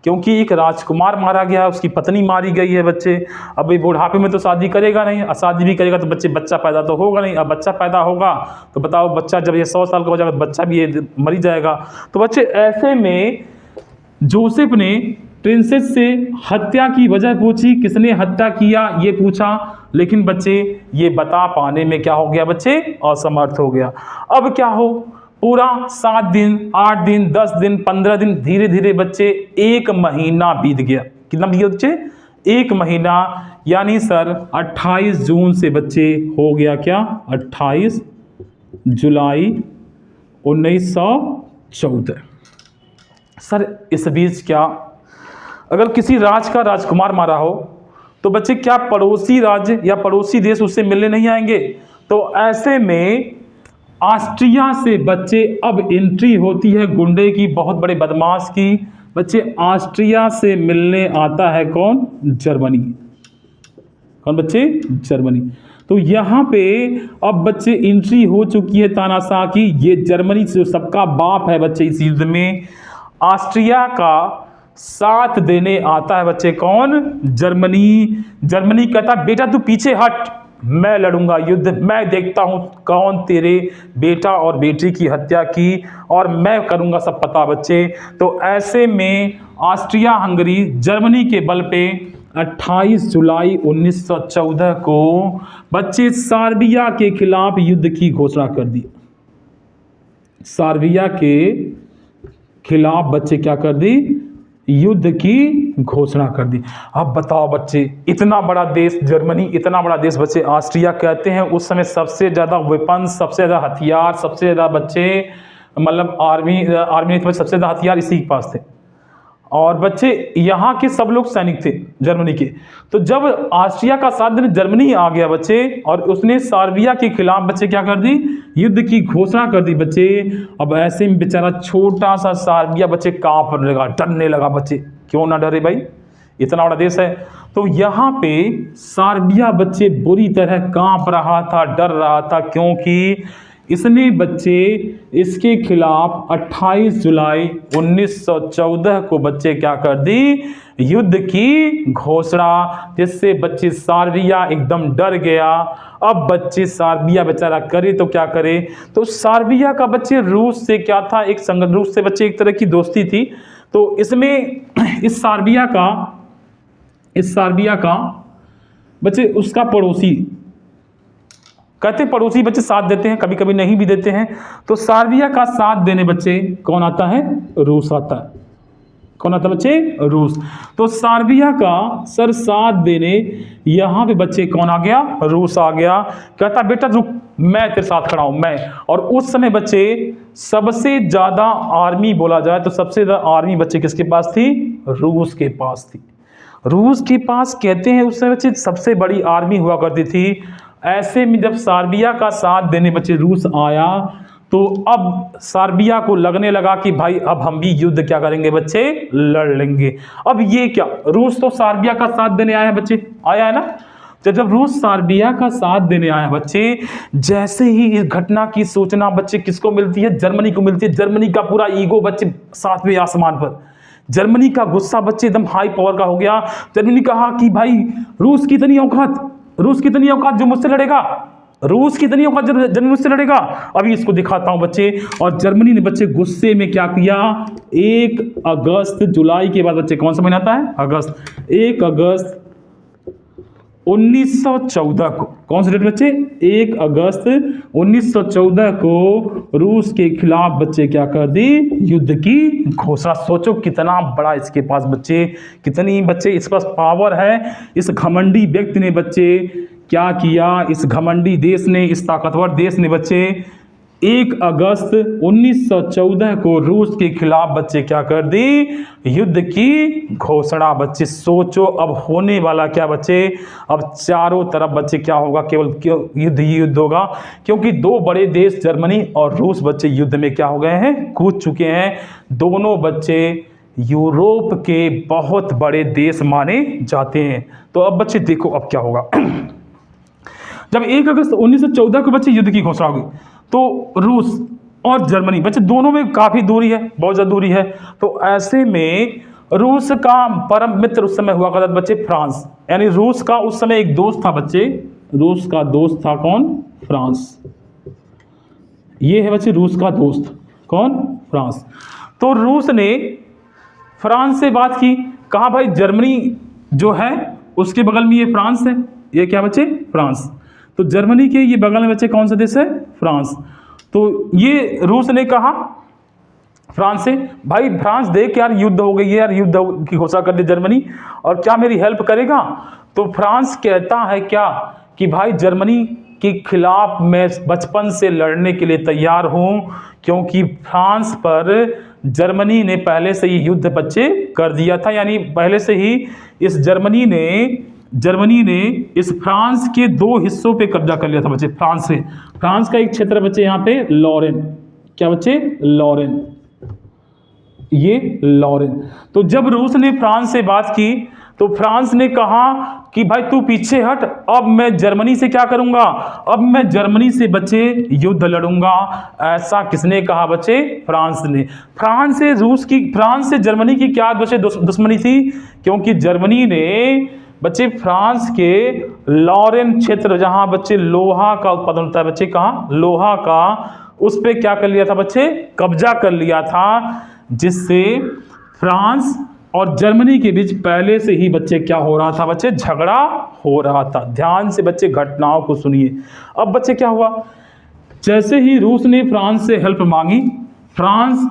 क्योंकि एक राजकुमार मारा गया, उसकी पत्नी मारी गई है बच्चे। अब ये बुढ़ापे में तो शादी करेगा नहीं, शादी भी करेगा तो बच्चे बच्चा पैदा तो होगा नहीं। अब बच्चा पैदा होगा तो बताओ, बच्चा जब ये 100 साल का हो जाएगा तो बच्चा भी ये मर जाएगा। तो बच्चे ऐसे में जोसेफ ने प्रिंसेस से हत्या की वजह पूछी, किसने हत्या किया ये पूछा, लेकिन बच्चे ये बता पाने में क्या हो गया बच्चे? असमर्थ हो गया। अब क्या हो, पूरा 7 दिन, 8 दिन, 10 दिन, 15 दिन, धीरे धीरे बच्चे 1 महीना बीत गया। कितना बीत गया बच्चे? 1 महीना। यानी सर 28 जून से बच्चे हो गया क्या? 28 जुलाई 1914। सर इस बीच क्या, अगर किसी राज्य का राजकुमार मारा हो तो बच्चे क्या पड़ोसी राज्य या पड़ोसी देश उससे मिलने नहीं आएंगे? तो ऐसे में ऑस्ट्रिया से बच्चे अब एंट्री होती है गुंडे की, बहुत बड़े बदमाश की। बच्चे ऑस्ट्रिया से मिलने आता है कौन? जर्मनी। कौन बच्चे? जर्मनी। तो यहाँ पे अब बच्चे एंट्री हो चुकी है तानाशाह की। ये जर्मनी से सबका बाप है बच्चे इस युद्ध में। ऑस्ट्रिया का साथ देने आता है बच्चे कौन? जर्मनी। जर्मनी कहता बेटा तू पीछे हट, मैं लड़ूंगा युद्ध, मैं देखता हूं कौन तेरे बेटा और बेटी की हत्या की और मैं करूंगा सब पता बच्चे। तो ऐसे में ऑस्ट्रिया हंगरी जर्मनी के बल पे 28 जुलाई 1914 को बच्चे सर्बिया के खिलाफ युद्ध की घोषणा कर दी। सर्बिया के खिलाफ बच्चे क्या कर दी? युद्ध की घोषणा कर दी। अब बताओ बच्चे, इतना बड़ा देश जर्मनी, इतना बड़ा देश बच्चे ऑस्ट्रिया, कहते हैं उस समय सबसे ज़्यादा वेपन, सबसे ज़्यादा हथियार, सबसे ज़्यादा बच्चे मतलब आर्मी में सबसे ज़्यादा हथियार इसी के पास थे। और बच्चे यहाँ के सब लोग सैनिक थे जर्मनी के। तो जब ऑस्ट्रिया का साथ देने जर्मनी आ गया बच्चे और उसने सर्बिया के खिलाफ बच्चे क्या कर दी? युद्ध की घोषणा कर दी बच्चे। अब ऐसे में बेचारा छोटा सा सर्बिया बच्चे कांपने लगा, डरने लगा बच्चे। क्यों ना डरे भाई, इतना बड़ा देश है। तो यहाँ पे सर्बिया बच्चे बुरी तरह कांप रहा था, डर रहा था, क्योंकि इसने बच्चे इसके खिलाफ 28 जुलाई 1914 को बच्चे क्या कर दी? युद्ध की घोषणा, जिससे बच्चे सर्बिया एकदम डर गया। अब बच्चे सर्बिया बेचारा करे तो क्या करे? तो सर्बिया का बच्चे रूस से क्या था, एक संगठन, रूस से बच्चे एक तरह की दोस्ती थी। तो इसमें इस सर्बिया का बच्चे उसका पड़ोसी, कहते पड़ोसी बच्चे साथ देते हैं, कभी कभी नहीं भी देते हैं। तो सर्बिया का साथ देने बच्चे कौन आता है? रूस आता है। कौन आता है बच्चे? रूस। तो सर्बिया का सर साथ देने यहाँ पे बच्चे कौन आ गया? रूस आ गया। कहता बेटा रुक, मैं तेरे साथ खड़ा हूं मैं। और उस समय बच्चे सबसे ज्यादा आर्मी बोला जाए तो सबसे ज्यादा आर्मी बच्चे किसके पास थी? रूस के पास थी। रूस के पास कहते हैं उस समय बच्चे सबसे बड़ी आर्मी हुआ करती थी। ऐसे में जब सर्बिया का साथ देने बच्चे रूस आया तो अब सर्बिया को लगने लगा कि भाई अब हम भी युद्ध क्या करेंगे बच्चे? लड़ लेंगे। अब ये क्या, रूस तो सर्बिया का साथ देने आया है बच्चे, आया है ना। जब रूस सर्बिया का साथ देने आया बच्चे, जैसे ही इस घटना की सूचना बच्चे किसको मिलती है, जर्मनी को मिलती है। जर्मनी का पूरा ईगो बच्चे सातवें आसमान पर, जर्मनी का गुस्सा बच्चे एकदम हाई पावर का हो गया। जर्मनी कहा कि भाई रूस की इतनी औकात जो मुझसे लड़ेगा, रूस की इतनी औकात जर्मनी मुझसे लड़ेगा, अभी इसको दिखाता हूं बच्चे। और जर्मनी ने बच्चे गुस्से में क्या किया, 1 अगस्त, जुलाई के बाद बच्चे कौन सा महीना आता है, अगस्त, 1 अगस्त 1914 को, कौन सा डेट बच्चे, 1 अगस्त 1914 को रूस के खिलाफ बच्चे क्या कर दी, युद्ध की घोषणा। सोचो कितना बड़ा इसके पास बच्चे, कितनी बच्चे इस पास पावर है। इस घमंडी व्यक्ति ने बच्चे क्या किया, इस घमंडी देश ने, इस ताकतवर देश ने बच्चे 1 अगस्त 1914 को रूस के खिलाफ बच्चे क्या कर दी, युद्ध की घोषणा। बच्चे सोचो अब होने वाला क्या बच्चे, अब चारों तरफ बच्चे क्या होगा, केवल युद्ध ही युद्ध होगा, क्योंकि 2 बड़े देश जर्मनी और रूस बच्चे युद्ध में क्या हो गए हैं, कूद चुके हैं। दोनों बच्चे यूरोप के बहुत बड़े देश माने जाते हैं। तो अब बच्चे देखो अब क्या होगा। जब 1 अगस्त 1914 को बच्चे युद्ध की घोषणा होगी, तो रूस और जर्मनी बच्चे दोनों में काफी दूरी है, बहुत ज्यादा दूरी है। तो ऐसे में रूस का परम मित्र उस समय हुआ करता था बच्चे फ्रांस, यानी रूस का उस समय एक दोस्त था बच्चे, रूस का दोस्त था कौन, फ्रांस। ये है बच्चे रूस का दोस्त कौन, फ्रांस। तो रूस ने फ्रांस से बात की, कहा भाई जर्मनी जो है उसके बगल में ये फ्रांस है, ये क्या बच्चे, फ्रांस। तो जर्मनी के ये बगल में बच्चे कौन सा देश है, फ्रांस। तो ये रूस ने कहा फ्रांस से, भाई फ्रांस देख यार युद्ध हो गई है यार, युद्ध की घोषणा कर दी जर्मनी, और क्या मेरी हेल्प करेगा। तो फ्रांस कहता है क्या कि भाई जर्मनी के खिलाफ मैं बचपन से लड़ने के लिए तैयार हूं, क्योंकि फ्रांस पर जर्मनी ने पहले से ही युद्ध बच्चे कर दिया था, यानी पहले से ही इस जर्मनी ने इस फ्रांस के 2 हिस्सों पे कब्जा कर लिया था बच्चे। फ्रांस का एक क्षेत्र बच्चे यहाँ पे लॉरेन, क्या बच्चे, लॉरेन, ये लॉरेन। तो जब रूस ने फ्रांस से बात की तो फ्रांस ने कहा कि भाई तू पीछे हट, अब मैं जर्मनी से क्या करूंगा, अब मैं जर्मनी से बच्चे युद्ध लड़ूंगा। ऐसा किसने कहा बच्चे, फ्रांस ने। फ्रांस से जर्मनी की क्या बच्चे दुश्मनी थी, क्योंकि जर्मनी ने बच्चे फ्रांस के लॉरेन क्षेत्र, जहां बच्चे लोहा का उत्पादन होता है बच्चे, कहां, लोहा का, उस पे क्या कर लिया था बच्चे, कब्जा कर लिया था, जिससे फ्रांस और जर्मनी के बीच पहले से ही बच्चे क्या हो रहा था बच्चे, झगड़ा हो रहा था। ध्यान से बच्चे घटनाओं को सुनिए। अब बच्चे क्या हुआ, जैसे ही रूस ने फ्रांस से हेल्प मांगी, फ्रांस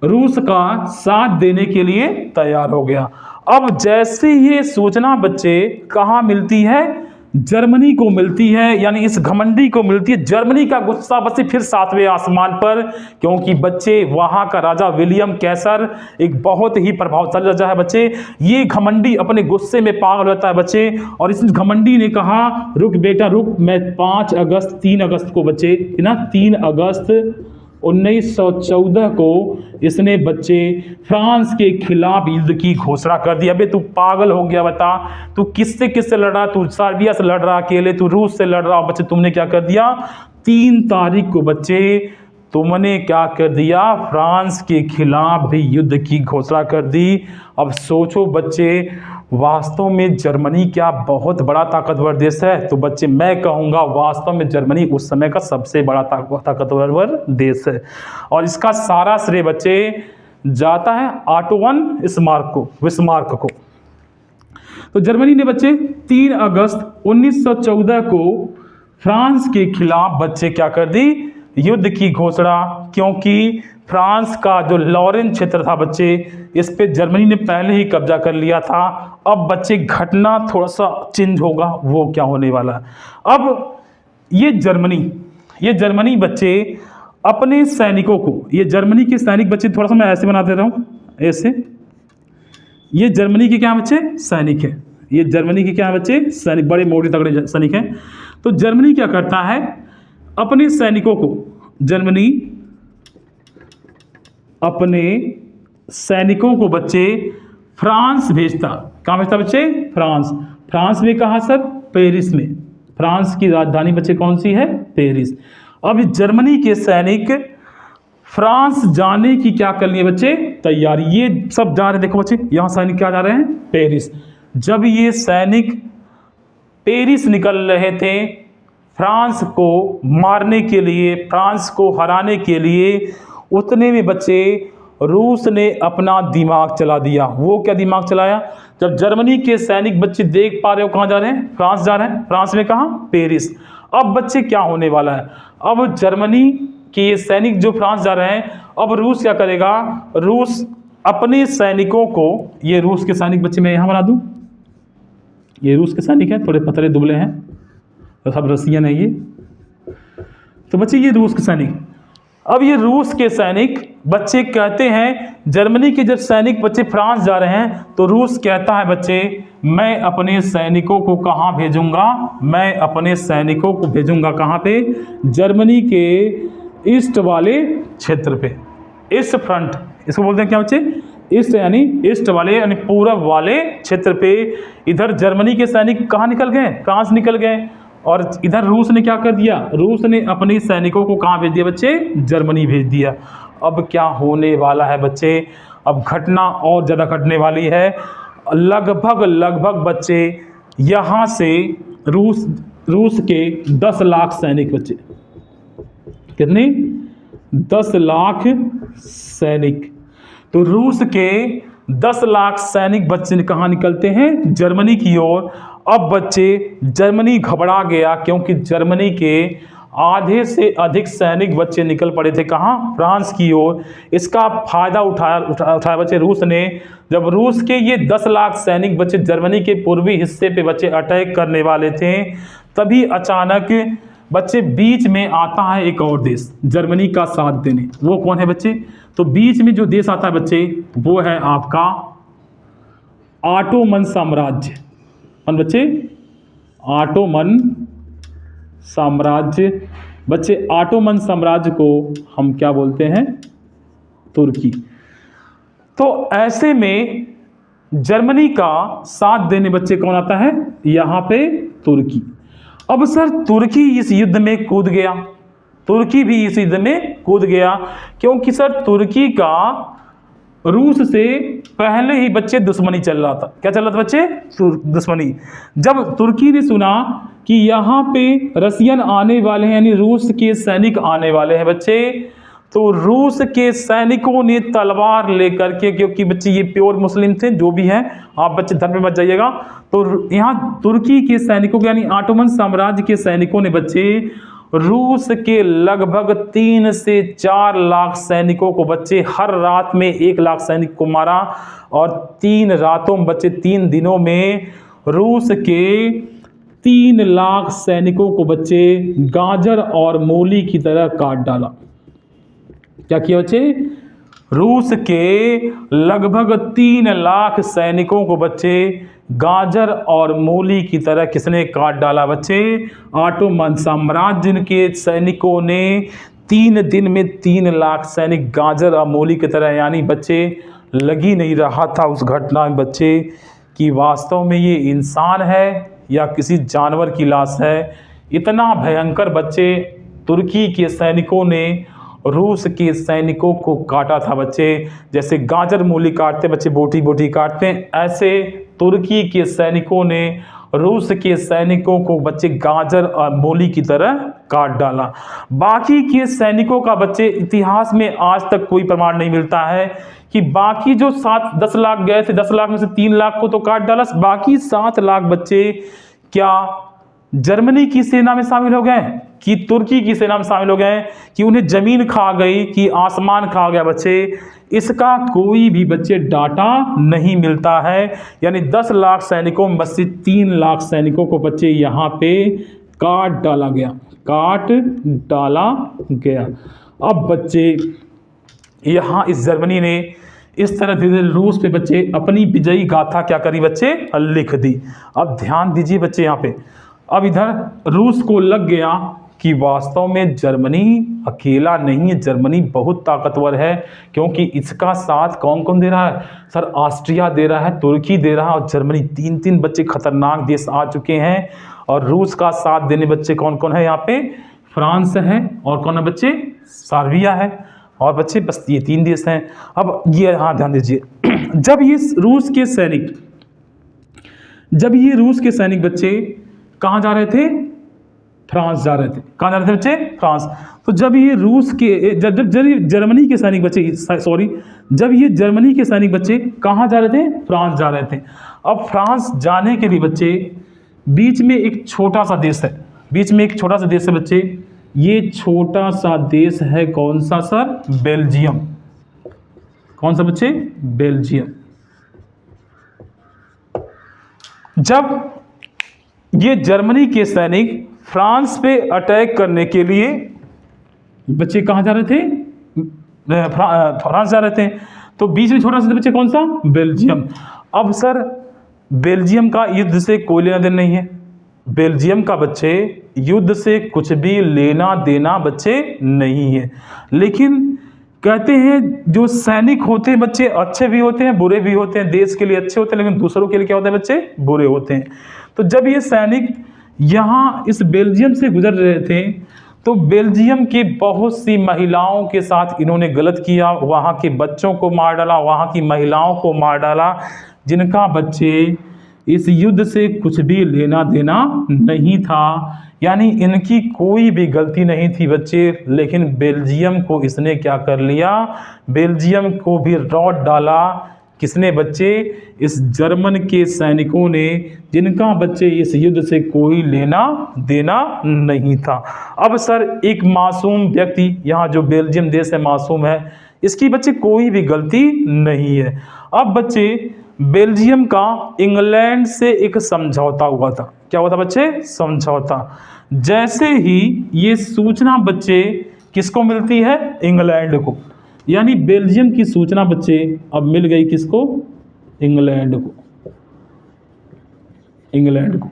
रूस का साथ देने के लिए तैयार हो गया। अब जैसे ये सूचना बच्चे कहाँ मिलती है, जर्मनी को मिलती है, यानी इस घमंडी को मिलती है। जर्मनी का गुस्सा बच्चे फिर 7वें आसमान पर, क्योंकि बच्चे वहां का राजा विलियम कैसर एक बहुत ही प्रभावशाली राजा है बच्चे। ये घमंडी अपने गुस्से में पागल होता है बच्चे, और इस घमंडी ने कहा रुक बेटा रुक, मैं 3 अगस्त को बच्चे ना, 3 अगस्त 1914 को इसने बच्चे फ्रांस के खिलाफ युद्ध की घोषणा कर दी। अबे तू पागल हो गया, बता तू किससे लड़ रहा, तू सर्बिया से लड़ रहा अकेले, तू रूस से लड़ रहा। बच्चे तुमने क्या कर दिया, 3 तारीख को बच्चे तुमने क्या कर दिया, फ्रांस के खिलाफ भी युद्ध की घोषणा कर दी। अब सोचो बच्चे, वास्तव में जर्मनी क्या बहुत बड़ा ताकतवर देश है। तो बच्चे मैं कहूँगा वास्तव में जर्मनी उस समय का सबसे बड़ा ताकतवर देश है, और इसका सारा श्रेय बच्चे जाता है ऑटो वन बिस्मार्क को। तो जर्मनी ने बच्चे 3 अगस्त 1914 को फ्रांस के खिलाफ बच्चे क्या कर दी, युद्ध की घोषणा, क्योंकि फ्रांस का जो लॉरेन क्षेत्र था बच्चे, इस पे जर्मनी ने पहले ही कब्जा कर लिया था। अब बच्चे घटना थोड़ा सा चेंज होगा, वो क्या होने वाला है। अब ये जर्मनी बच्चे अपने सैनिकों को, ये जर्मनी के सैनिक बच्चे, थोड़ा सा मैं ऐसे बना दे रहा हूँ, ऐसे, ये जर्मनी के क्या बच्चे, सैनिक है। ये जर्मनी के क्या बच्चे, सैनिक, बड़े मोटे तगड़े सैनिक हैं। तो जर्मनी क्या करता है, अपने सैनिकों को, जर्मनी अपने सैनिकों को बच्चे फ्रांस भेजता। कहाँ भेजता बच्चे, फ्रांस में कहा सर, पेरिस में। फ्रांस की राजधानी बच्चे कौन सी है? पेरिस। अब जर्मनी के सैनिक फ्रांस जाने की क्या कर लिए बच्चे? तैयारी। ये सब जा रहे हैं, देखो बच्चे यहां सैनिक क्या जा रहे हैं? पेरिस। जब ये सैनिक पेरिस निकल रहे थे फ्रांस को मारने के लिए, फ्रांस को हराने के लिए, उतने में बच्चे रूस ने अपना दिमाग चला दिया। वो क्या दिमाग चलाया? जब जर्मनी के सैनिक बच्चे देख पा रहे हो कहाँ जा रहे हैं? फ्रांस जा रहे हैं। फ्रांस में कहाँ? पेरिस। अब बच्चे क्या होने वाला है? अब जर्मनी के ये सैनिक जो फ्रांस जा रहे हैं, अब रूस क्या करेगा? रूस अपने सैनिकों को, ये रूस के सैनिक बच्चे मैं यहाँ बना दूँ, ये रूस के सैनिक हैं, थोड़े पतले दुबले हैं, तो सब रसियन है ये। तो बच्चे ये रूस के सैनिक, अब ये रूस के सैनिक बच्चे कहते हैं, जर्मनी के जब सैनिक बच्चे फ्रांस जा रहे हैं तो रूस कहता है बच्चे मैं अपने सैनिकों को कहाँ भेजूंगा? मैं अपने सैनिकों को भेजूंगा कहाँ पे? जर्मनी के ईस्ट वाले क्षेत्र पे, ईस्ट फ्रंट इसको बोलते हैं क्या बच्चे? ईस्ट यानी ईस्ट वाले यानी पूरब वाले क्षेत्र पे। इधर जर्मनी के सैनिक कहाँ निकल गए? फ्रांस निकल गए। और इधर रूस ने क्या कर दिया? रूस ने अपने सैनिकों को कहाँ भेज दिया बच्चे? जर्मनी भेज दिया। अब क्या होने वाला है बच्चे? अब घटना और ज़्यादा घटने वाली है। लगभग बच्चे यहाँ से रूस के 10 लाख सैनिक बच्चे, कितने? 10 लाख सैनिक। तो रूस के 10 लाख सैनिक बच्चे कहाँ निकलते हैं? जर्मनी की ओर। अब बच्चे जर्मनी घबरा गया, क्योंकि जर्मनी के आधे से अधिक सैनिक बच्चे निकल पड़े थे कहाँ? फ्रांस की ओर। इसका फायदा उठाया बच्चे रूस ने। जब रूस के ये 10 लाख सैनिक बच्चे जर्मनी के पूर्वी हिस्से पे बच्चे अटैक करने वाले थे, तभी अचानक बच्चे बीच में आता है एक और देश जर्मनी का साथ देने। वो कौन है बच्चे? तो बीच में जो देश आता है बच्चे वो है आपका ऑटोमन साम्राज्य। कौन बच्चे? ऑटोमन साम्राज्य। बच्चे ऑटोमन साम्राज्य को हम क्या बोलते हैं? तुर्की। तो ऐसे में जर्मनी का साथ देने बच्चे कौन आता है? यहां पे तुर्की। अब सर तुर्की इस युद्ध में कूद गया, तुर्की भी इस युद्ध में कूद गया, क्योंकि सर तुर्की का रूस से पहले ही बच्चे दुश्मनी चल रहा था। क्या चल रहा था बच्चे? दुश्मनी। जब तुर्की ने सुना कि यहाँ पे रसियन आने वाले हैं, यानी रूस के सैनिक आने वाले हैं बच्चे, तो रूस के सैनिकों ने तलवार लेकर के, क्योंकि बच्चे ये प्योर मुस्लिम थे, जो भी हैं आप बच्चे धर्म में मत जाइएगा, तो यहाँ तुर्की के सैनिकों को यानी ऑटोमन साम्राज्य के सैनिकों ने बच्चे रूस के लगभग 3 से 4 लाख सैनिकों को बच्चे हर रात में 1 लाख सैनिक को मारा। और 3 रातों में बच्चे 3 दिनों में रूस के 3 लाख सैनिकों को बच्चे गाजर और मूली की तरह काट डाला। क्या किया बच्चे? रूस के लगभग 3 लाख सैनिकों को बच्चे गाजर और मूली की तरह किसने काट डाला बच्चे? ऑटोमन साम्राज्य के सैनिकों ने 3 दिन में 3 लाख सैनिक गाजर और मूली की तरह, यानी बच्चे लगी नहीं रहा था उस घटना में बच्चे कि वास्तव में ये इंसान है या किसी जानवर की लाश है। इतना भयंकर बच्चे तुर्की के सैनिकों ने रूस के सैनिकों को काटा था बच्चे। जैसे गाजर मूली काटते बच्चे, बोटी बोटी काटते हैं, ऐसे तुर्की के सैनिकों ने रूस के सैनिकों को बच्चे गाजर और मूली की तरह काट डाला। बाकी के सैनिकों का बच्चे इतिहास में आज तक कोई प्रमाण नहीं मिलता है कि बाकी जो 10 लाख गए थे, 10 लाख में से 3 लाख को तो काट डाला, बाकी 7 लाख बच्चे क्या जर्मनी की सेना में शामिल हो गए कि तुर्की की सेना में शामिल हो गए, कि उन्हें जमीन खा गई कि आसमान खा गया बच्चे? इसका कोई भी बच्चे डाटा नहीं मिलता है। यानी 10 लाख सैनिकों में बच्चे 3 लाख सैनिकों को बच्चे यहाँ पे काट डाला गया, काट डाला गया। अब बच्चे यहाँ इस जर्मनी ने इस तरह धीरे धीरे रूस पे बच्चे अपनी विजयी गाथा क्या करी बच्चे? लिख दी। अब ध्यान दीजिए बच्चे यहाँ पे, अब इधर रूस को लग गया कि वास्तव में जर्मनी अकेला नहीं है, जर्मनी बहुत ताकतवर है, क्योंकि इसका साथ कौन कौन दे रहा है? सर ऑस्ट्रिया दे रहा है, तुर्की दे रहा है, और जर्मनी 3 बच्चे खतरनाक देश आ चुके हैं। और रूस का साथ देने बच्चे कौन कौन है यहाँ पे, फ्रांस है और कौन है बच्चे, सर्बिया है, और बच्चे बस ये 3 देश हैं। अब ये हाँ ध्यान दीजिए जब ये रूस के सैनिक बच्चे कहाँ जा रहे थे, फ्रांस जा रहे थे। कहाँ जा रहे थे बच्चे, फ्रांस। तो जब ये जर्मनी के सैनिक बच्चे जब ये जर्मनी के सैनिक बच्चे कहाँ जा रहे थे, फ्रांस जा रहे थे। अब फ्रांस जाने के लिए बच्चे बीच में एक छोटा सा देश है, बच्चे, ये छोटा सा देश है कौन सा सर, बेल्जियम। कौन सा बच्चे, बेल्जियम। जब ये जर्मनी के सैनिक फ्रांस पे अटैक करने के लिए बच्चे कहाँ जा रहे थे, फ्रांस जा रहे थे, तो बीच में छोटा सा बच्चे कौन सा, बेल्जियम। अब सर बेल्जियम का युद्ध से कोई लेना देना नहीं है, बेल्जियम का बच्चे युद्ध से कुछ भी लेना देना बच्चे नहीं है। लेकिन कहते हैं जो सैनिक होते हैं बच्चे अच्छे भी होते हैं बुरे भी होते हैं, देश के लिए अच्छे होते हैं लेकिन दूसरों के लिए क्या होते हैं बच्चे, बुरे होते हैं। तो जब ये सैनिक यहाँ इस बेल्जियम से गुजर रहे थे तो बेल्जियम की बहुत सी महिलाओं के साथ इन्होंने गलत किया, वहाँ के बच्चों को मार डाला, वहाँ की महिलाओं को मार डाला, जिनका बच्चे इस युद्ध से कुछ भी लेना देना नहीं था, यानी इनकी कोई भी गलती नहीं थी बच्चे। लेकिन बेल्जियम को इसने क्या कर लिया, बेल्जियम को भी रौंद डाला। किसने बच्चे, इस जर्मन के सैनिकों ने, जिनका बच्चे इस युद्ध से कोई लेना देना नहीं था। अब सर एक मासूम व्यक्ति, यहाँ जो बेल्जियम देश है मासूम है, इसकी बच्चे कोई भी गलती नहीं है। अब बच्चे बेल्जियम का इंग्लैंड से एक समझौता हुआ था। क्या हुआ था बच्चे, समझौता। जैसे ही ये सूचना बच्चे किसको मिलती है, इंग्लैंड को, यानी बेल्जियम की सूचना बच्चे अब मिल गई किसको, इंग्लैंड को।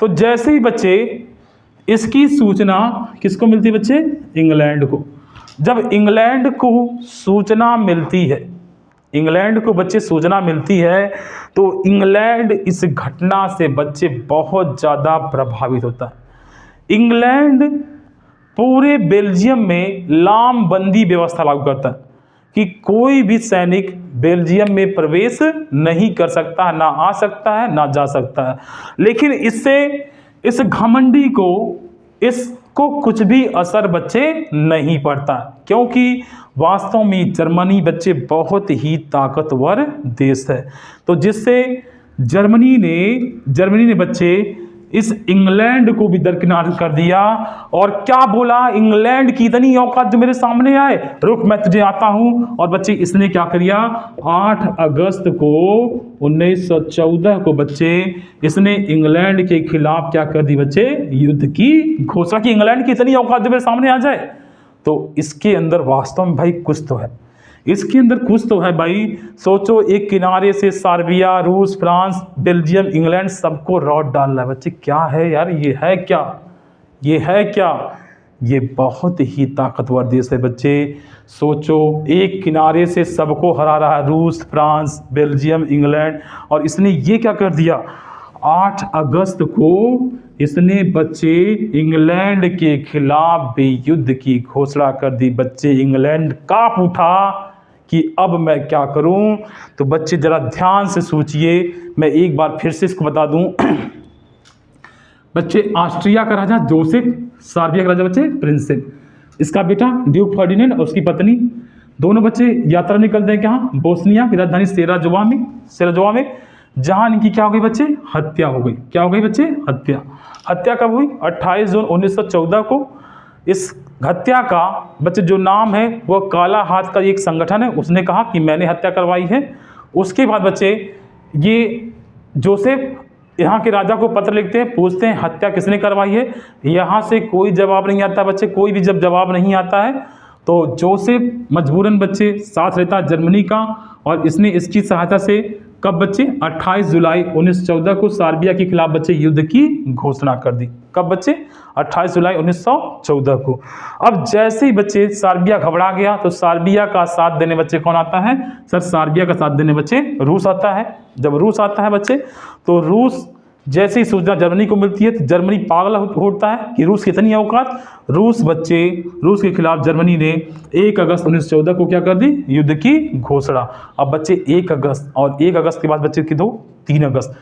तो जैसे ही बच्चे इसकी सूचना किसको मिलती है बच्चे, इंग्लैंड को। जब इंग्लैंड को सूचना मिलती है, इंग्लैंड को बच्चे सूचना मिलती है, तो इंग्लैंड इस घटना से बच्चे बहुत ज़्यादा प्रभावित होता है। इंग्लैंड पूरे बेल्जियम में लामबंदी व्यवस्था लागू करता है कि कोई भी सैनिक बेल्जियम में प्रवेश नहीं कर सकता, ना आ सकता है ना जा सकता है। लेकिन इससे इस घमंडी को, इसको कुछ भी असर बच्चे नहीं पड़ता, क्योंकि वास्तव में जर्मनी बच्चे बहुत ही ताकतवर देश है। तो जिससे जर्मनी ने बच्चे इस इंग्लैंड को भी दरकिनार कर दिया और क्या बोला, इंग्लैंड की इतनी औकात जो मेरे सामने आए, रुक मैं तुझे आता हूं। और बच्चे इसने क्या किया, 8 अगस्त को 1914 को बच्चे इसने इंग्लैंड के खिलाफ क्या कर दी बच्चे, युद्ध की घोषणा की। इंग्लैंड की इतनी औकात जो मेरे सामने आ जाए, तो इसके अंदर वास्तव में भाई कुछ तो है, इसके अंदर कुछ तो है भाई। सोचो एक किनारे से सर्बिया, रूस, फ्रांस, बेल्जियम, इंग्लैंड सबको रौंद डाल रहा है बच्चे। क्या है यार, ये है क्या, ये बहुत ही ताकतवर देश है बच्चे। सोचो एक किनारे से सबको हरा रहा है, रूस, फ्रांस, बेल्जियम, इंग्लैंड, और इसने ये क्या कर दिया, 8 अगस्त को इसने बच्चे इंग्लैंड के खिलाफ भी युद्ध की घोषणा कर दी। बच्चे इंग्लैंड कांप उठा कि अब मैं क्या करूं। तो बच्चे जरा ध्यान से सोचिए, मैं एक बार फिर से इसको बता दूं। बच्चे ऑस्ट्रिया का राजा जोसेफ, सर्बिया का राजा बच्चे प्रिंसेप, इसका बेटा ड्यूक फर्डिनेंड और उसकी पत्नी, दोनों बच्चे यात्रा निकलते हैं कहाँ, बोस्निया की राजधानी सेराजोवा में, जहां इनकी क्या हो गई बच्चे, हत्या हो गई। क्या हो गई बच्चे, हत्या कब हुई, 28 जून 1914 को। इस हत्या का बच्चे जो नाम है वो काला हाथ का एक संगठन है, उसने कहा कि मैंने हत्या करवाई है। उसके बाद बच्चे ये जोसेफ यहाँ के राजा को पत्र लिखते हैं, पूछते हैं हत्या किसने करवाई है। यहाँ से कोई जवाब नहीं आता बच्चे, कोई भी जब जवाब नहीं आता है तो जोसेफ मजबूरन बच्चे साथ रहता जर्मनी का, और इसने इसकी सहायता से कब बच्चे, 28 जुलाई 1914 को सर्बिया के खिलाफ बच्चे युद्ध की घोषणा कर दी। कब बच्चे, 28 जुलाई 1914 को। अब जैसे ही बच्चे सर्बिया घबरा गया तो सर्बिया का साथ देने बच्चे कौन आता है, सर सर्बिया का साथ देने बच्चे रूस आता है। जब रूस आता है बच्चे, तो रूस जैसे ही सूचना जर्मनी को मिलती है तो जर्मनी पागल होता है कि रूस की इतनी औकात। रूस के खिलाफ जर्मनी ने 1 अगस्त 1914 को क्या कर दी, युद्ध की घोषणा। अब बच्चे 1 अगस्त और 1 अगस्त के बाद बच्चे की 3 अगस्त,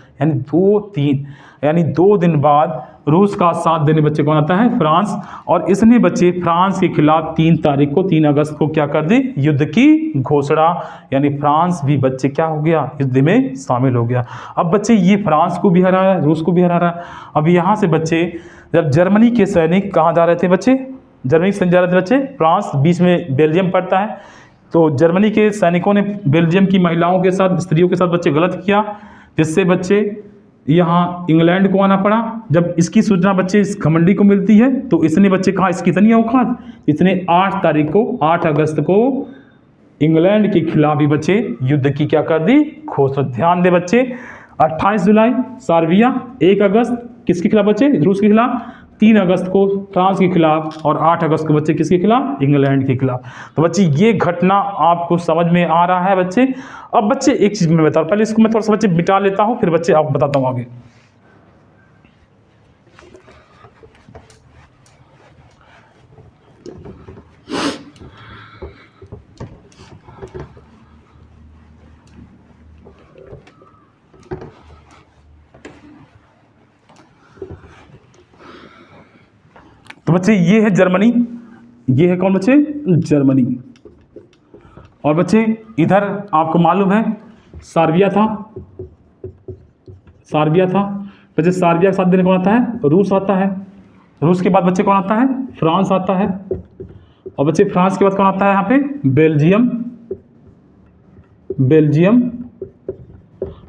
यानी 2 दिन बाद रूस का साथ देने बच्चे कौन आता है, फ्रांस। और इसने बच्चे फ्रांस के खिलाफ 3 अगस्त को क्या कर दी, युद्ध की घोषणा। यानी फ्रांस भी बच्चे क्या हो गया, युद्ध में शामिल हो गया। अब बच्चे ये फ्रांस को भी हरा रहा है, रूस को भी हरा रहा है। अब यहाँ से बच्चे जब जर्मनी के सैनिक कहाँ जा रहे थे बच्चे, जर्मनी से जा रहे थे बच्चे फ्रांस, बीच में बेल्जियम पड़ता है। तो जर्मनी के सैनिकों ने बेल्जियम की महिलाओं के साथ, स्त्रियों के साथ बच्चे गलत किया, जिससे बच्चे यहाँ इंग्लैंड को आना पड़ा। जब इसकी सूचना बच्चे इस घमंडी को मिलती है तो इसने बच्चे कहा इसकी इतनी औकात, इसने 8 अगस्त को इंग्लैंड के खिलाफ भी बच्चे युद्ध की क्या कर दी, घोषणा। ध्यान दे बच्चे, 28 जुलाई सार्बिया, 1 अगस्त किसके खिलाफ बच्चे, रूस के खिलाफ, 3 अगस्त को फ्रांस के खिलाफ और 8 अगस्त को बच्चे किसके खिलाफ, इंग्लैंड के खिलाफ। तो बच्चे ये घटना आपको समझ में आ रहा है बच्चे। अब बच्चे एक चीज मैं बता, पहले इसको मैं थोड़ा सा बच्चे मिटा लेता हूं, फिर बच्चे आप बताता हूं आगे। तो बच्चे ये है जर्मनी, ये है कौन बच्चे, जर्मनी। और बच्चे इधर आपको मालूम है सार्बिया था, बच्चे सार्बिया के साथ देने कौन आता है, रूस आता है। रूस के बाद बच्चे कौन आता है, फ्रांस आता है। और बच्चे फ्रांस के बाद कौन आता है यहाँ पे, बेल्जियम।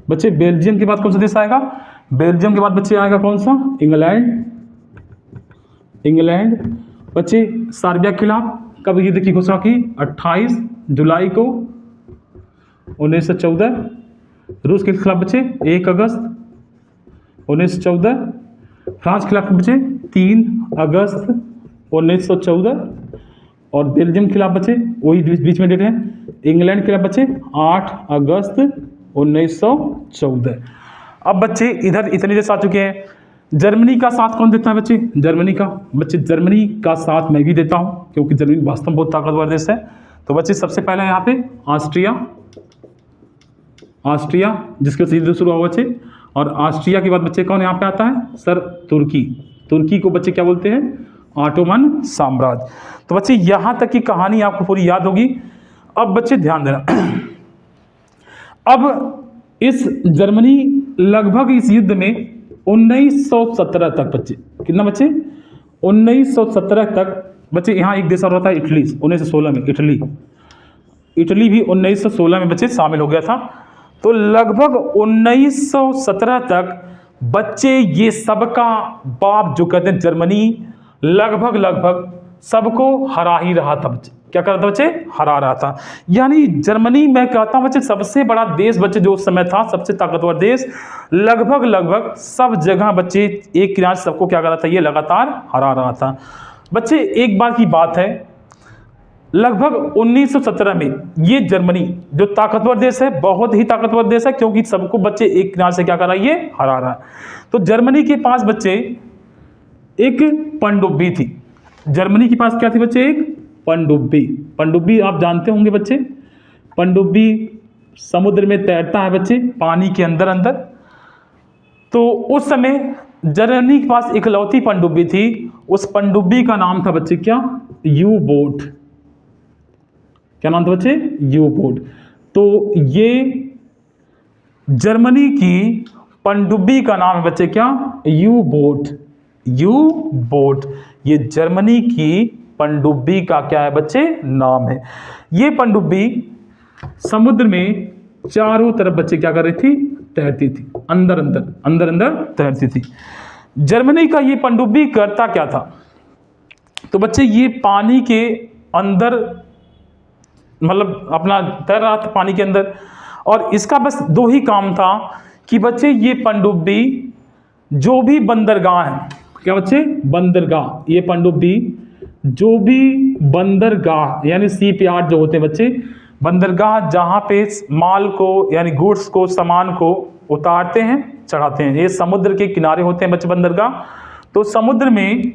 बच्चे बेल्जियम के बाद कौन सा देश आएगा, बेल्जियम के बाद बच्चे आएगा कौन सा, इंग्लैंड। बच्चे सार्बिया के खिलाफ कब युद्ध की घोषणा की, 28 जुलाई को 1914। रूस के खिलाफ बच्चे 1 अगस्त 1914। फ्रांस के खिलाफ बच्चे 3 अगस्त 1914। और बेल्जियम के खिलाफ बच्चे वही बीच में डेट है, इंग्लैंड के खिलाफ बच्चे 8 अगस्त 1914। अब बच्चे इधर इतने देश आ चुके हैं। जर्मनी का साथ कौन देता है बच्चे, जर्मनी का साथ मैं भी देता हूं, क्योंकि जर्मनी वास्तव में बहुत ताकतवर देश है। तो बच्चे सबसे पहले यहाँ पे ऑस्ट्रिया जिसके से युद्ध शुरू हुआ बच्चे। और ऑस्ट्रिया के बाद बच्चे कौन यहाँ पे आता है, सर तुर्की को बच्चे क्या बोलते हैं, ऑटोमन साम्राज्य। तो बच्चे यहाँ तक की कहानी आपको पूरी याद होगी। अब बच्चे ध्यान देना, अब इस जर्मनी लगभग इस युद्ध में 1917 तक बच्चे, कितना बच्चे, 1917 तक बच्चे। यहाँ एक देश और होता है इटली, 1916 में इटली भी 1916 में बच्चे शामिल हो गया था। तो लगभग 1917 तक बच्चे ये सबका बाप जो कहते हैं जर्मनी लगभग सबको हरा ही रहा था बच्चे। क्या कर रहा था बच्चे, हरा रहा था। यानी जर्मनी मैं कहता हूं बच्चे सबसे बड़ा देश बच्चे जो उस समय था, सबसे ताकतवर देश, लगभग सब जगह बच्चे एक किनारे सबको क्या कर रहा था, ये लगातार हरा रहा था बच्चे। एक बार की बात है, लगभग 1917 में ये जर्मनी जो ताकतवर देश है, बहुत ही ताकतवर देश है, क्योंकि सबको बच्चे एक किनारे से क्या कर रहा है, ये हरा रहा है। तो जर्मनी के पास बच्चे एक पनडुब्बी थी। जर्मनी के पास क्या थी बच्चे, एक पनडुब्बी आप जानते होंगे बच्चे, पनडुब्बी समुद्र में तैरता है बच्चे, पानी के अंदर। तो उस समय जर्मनी के पास इकलौती पनडुब्बी थी। उस पनडुब्बी का नाम था बच्चे क्या, यू बोट। क्या नाम था बच्चे, यू बोट। तो ये जर्मनी की पनडुब्बी का नाम है बच्चे क्या, यू बोट। ये जर्मनी की पनडुब्बी का क्या है बच्चे, नाम है। ये पनडुब्बी समुद्र में चारों तरफ बच्चे क्या कर रही थी, तैरती थी, अंदर तैरती थी। जर्मनी का ये पनडुब्बी करता क्या था, तो बच्चे ये पानी के अंदर मतलब अपना तैर रहा था पानी के अंदर। और इसका बस 2 ही काम था कि बच्चे ये पनडुब्बी जो भी बंदरगाह है, क्या बच्चे, बंदरगाह, ये पनडुब्बी जो भी बंदरगाह यानी शिप यार्ड जो होते हैं बच्चे, बंदरगाह जहाँ पे माल को यानी गुड्स को, सामान को उतारते हैं, चढ़ाते हैं। ये समुद्र के किनारे होते हैं बच्चे बंदरगाह। तो समुद्र में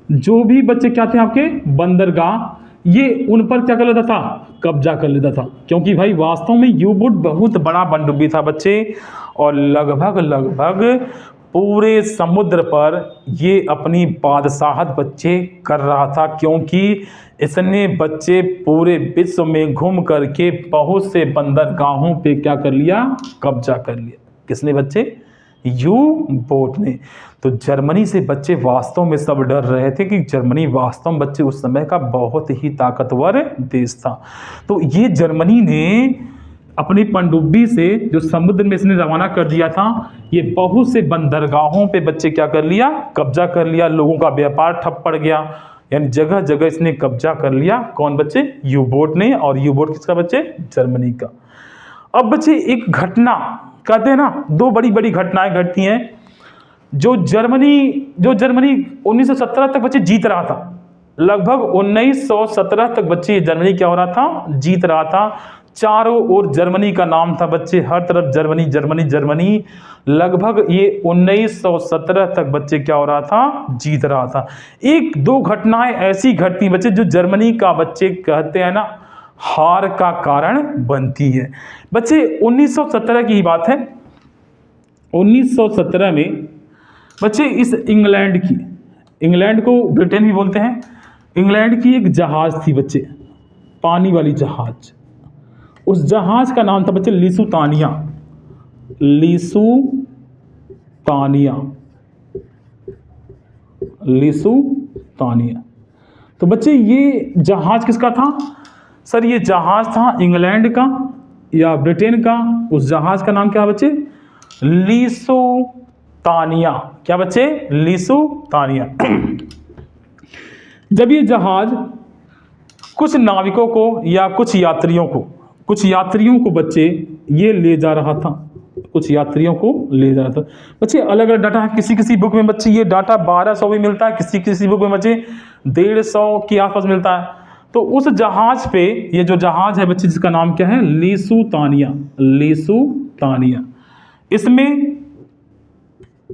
जो भी बच्चे क्या थे आपके बंदरगाह, ये उन पर क्या कर लेता था, कब्जा कर लेता था। क्योंकि भाई वास्तव में यू बोट बहुत बड़ा पनडुब्बी था बच्चे, और लगभग पूरे समुद्र पर ये अपनी बादशाहत बच्चे कर रहा था। क्योंकि इसने बच्चे पूरे विश्व में घूम करके बहुत से बंदरगाहों पे क्या कर लिया, कब्जा कर लिया। किसने बच्चे, यू बोट ने। तो जर्मनी से बच्चे वास्तव में सब डर रहे थे कि जर्मनी वास्तव में बच्चे उस समय का बहुत ही ताकतवर देश था। तो ये जर्मनी ने अपनी पनडुब्बी से जो समुद्र में इसने रवाना कर दिया था, ये बहुत से बंदरगाहों पे बच्चे क्या कर लिया, कब्जा कर लिया। लोगों का व्यापार ठप पड़ गया, यानी जगह जगह इसने कब्जा कर लिया। कौन बच्चे, यू बोट ने। और यू बोट किसका बच्चे, जर्मनी का। अब बच्चे एक घटना कहते हैं ना, दो बड़ी बड़ी घटनाएं घटती हैं। जो जर्मनी 1917 तक बच्चे जीत रहा था, लगभग 1917 तक बच्चे जर्मनी क्या हो रहा था, जीत रहा था। चारों ओर जर्मनी का नाम था बच्चे, हर तरफ जर्मनी जर्मनी जर्मनी। लगभग ये 1917 तक बच्चे क्या हो रहा था, जीत रहा था। एक दो घटनाएं ऐसी घटती बच्चे जो जर्मनी का बच्चे कहते हैं ना हार का कारण बनती है। बच्चे 1917 की ही बात है। 1917 में बच्चे इस इंग्लैंड को ब्रिटेन भी बोलते हैं, इंग्लैंड की एक जहाज थी बच्चे, पानी वाली जहाज। उस जहाज का नाम था बच्चे लिसुतानिया। तो बच्चे ये जहाज किसका था सर, ये जहाज था इंग्लैंड का या ब्रिटेन का। उस जहाज का नाम क्या बच्चे, लिसुतानिया। क्या बच्चे, लिसुतानिया। जब ये जहाज कुछ नाविकों को या कुछ यात्रियों को बच्चे ये ले जा रहा था, बच्चे अलग अलग डाटा है। किसी बुक में बच्चे ये डाटा 1200 भी मिलता है, किसी बुक में बच्चे 150 के आसपास मिलता है। तो उस जहाज पे, ये जो जहाज है बच्चे जिसका नाम क्या है, लिसुतानिया। इसमें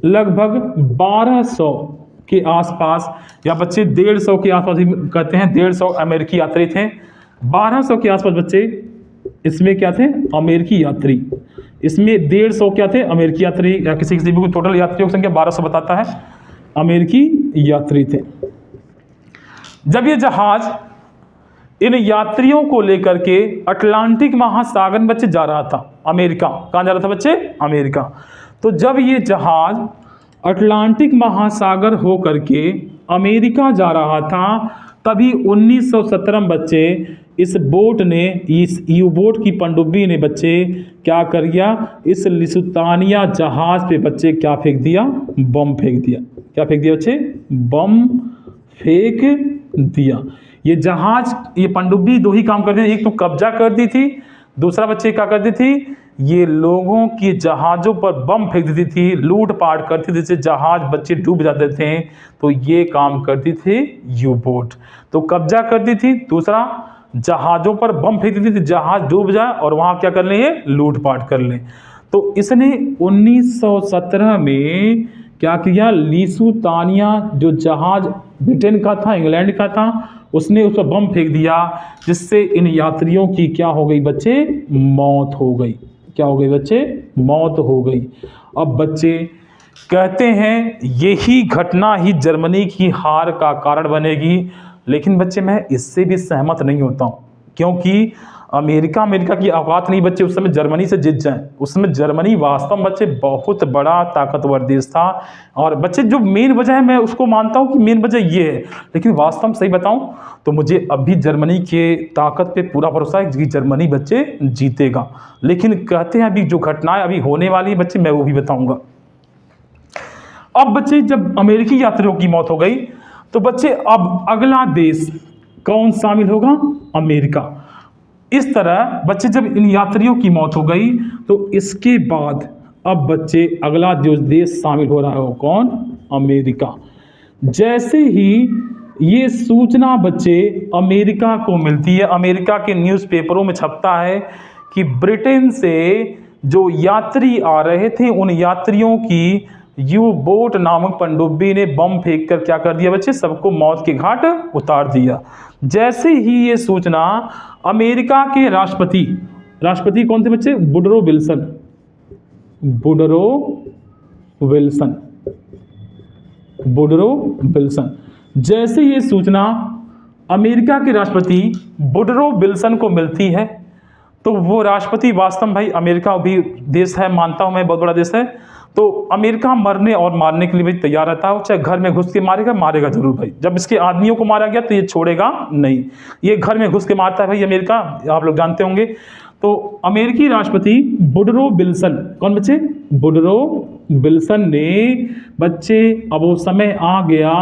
लगभग 1200 के आसपास या बच्चे 150 के आसपास ही कहते हैं, 150 अमेरिकी यात्री थे। 1200 के आसपास बच्चे इसमें क्या थे, अमेरिकी यात्री। इसमें 150 क्या थे, अमेरिकी यात्री, या किसी बुक में टोटल यात्रियों की संख्या 1200 बताता है, अमेरिकी यात्री थे। जब ये जहाज इन यात्रियों को लेकर के अटलांटिक महासागर में बच्चे जा रहा था, अमेरिका। कहाँ जा रहा था बच्चे, अमेरिका। तो जब ये जहाज अटलांटिक महासागर हो करके अमेरिका जा रहा था, तभी 1917 में बच्चे इस बोट ने, इस यू बोट की पनडुब्बी ने बच्चे क्या कर दिया, इस लिसुतानिया जहाज पे बच्चे क्या फेंक दिया, बम फेंक दिया। क्या फेंक दिया बच्चे, बम फेंक दिया। ये जहाज, ये पनडुब्बी दो ही काम करती थी, एक तो कब्जा कर दी थी, दूसरा बच्चे क्या करती थी, ये लोगों की जहाज़ों पर बम फेंक देती थी, लूटपाट करती थी, जिससे जहाज बच्चे डूब जाते थे। तो ये काम करती थी यू बोट। तो कब्जा करती थी, दूसरा जहाज़ों पर बम फेंक देती थी, जहाज डूब जाए और वहाँ क्या कर लें, ये लूटपाट कर लें। तो इसने 1917 में क्या किया, लिसुतानिया जो जहाज ब्रिटेन का था, इंग्लैंड का था, उसने उस पर बम फेंक दिया, जिससे इन यात्रियों की क्या हो गई बच्चे, मौत हो गई। क्या हो गई बच्चे, मौत हो गई। अब बच्चे कहते हैं यही घटना ही जर्मनी की हार का कारण बनेगी। लेकिन बच्चे मैं इससे भी सहमत नहीं होता हूँ, क्योंकि अमेरिका की औकात नहीं बच्चे उस समय जर्मनी से जीत जाए। उस समय जर्मनी वास्तव में बच्चे बहुत बड़ा ताकतवर देश था। और बच्चे जो मेन वजह है, मैं उसको मानता हूँ कि मेन वजह ये है, लेकिन वास्तव में सही बताऊँ तो मुझे अभी जर्मनी के ताकत पे पूरा भरोसा है कि जर्मनी बच्चे जीतेगा। लेकिन कहते हैं अभी जो घटनाएं अभी होने वाली है बच्चे, मैं वो भी बताऊँगा। अब बच्चे जब अमेरिकी यात्रियों की मौत हो गई, तो बच्चे अब अगला देश कौन शामिल होगा, अमेरिका। इस तरह बच्चे जब इन यात्रियों की मौत हो गई, तो इसके बाद अब बच्चे अगला जो देश शामिल हो रहा है वो कौन, अमेरिका। जैसे ही ये सूचना बच्चे अमेरिका को मिलती है, अमेरिका के न्यूज़पेपरों में छपता है कि ब्रिटेन से जो यात्री आ रहे थे उन यात्रियों की यू बोट नामक पनडुब्बी ने बम फेंक कर क्या कर दिया बच्चे, सबको मौत के घाट उतार दिया। जैसे ही ये सूचना अमेरिका के राष्ट्रपति कौन थे बच्चे, वुडरो विल्सन। जैसे ये सूचना अमेरिका के राष्ट्रपति वुडरो विल्सन को मिलती है तो वो राष्ट्रपति, वास्तव में भाई अमेरिका भी देश है, मानता हूं मैं बहुत बड़ा देश है, तो अमेरिका मरने और मारने के लिए भी तैयार रहता है, चाहे घर में घुस के मारेगा जरूर भाई। जब इसके आदमियों को मारा गया तो ये छोड़ेगा नहीं, ये घर में घुस के मारता है भाई अमेरिका, आप लोग जानते होंगे। तो अमेरिकी राष्ट्रपति वुडरो विल्सन, कौन बच्चे, वुडरो विल्सन ने बच्चे, अब वो समय आ गया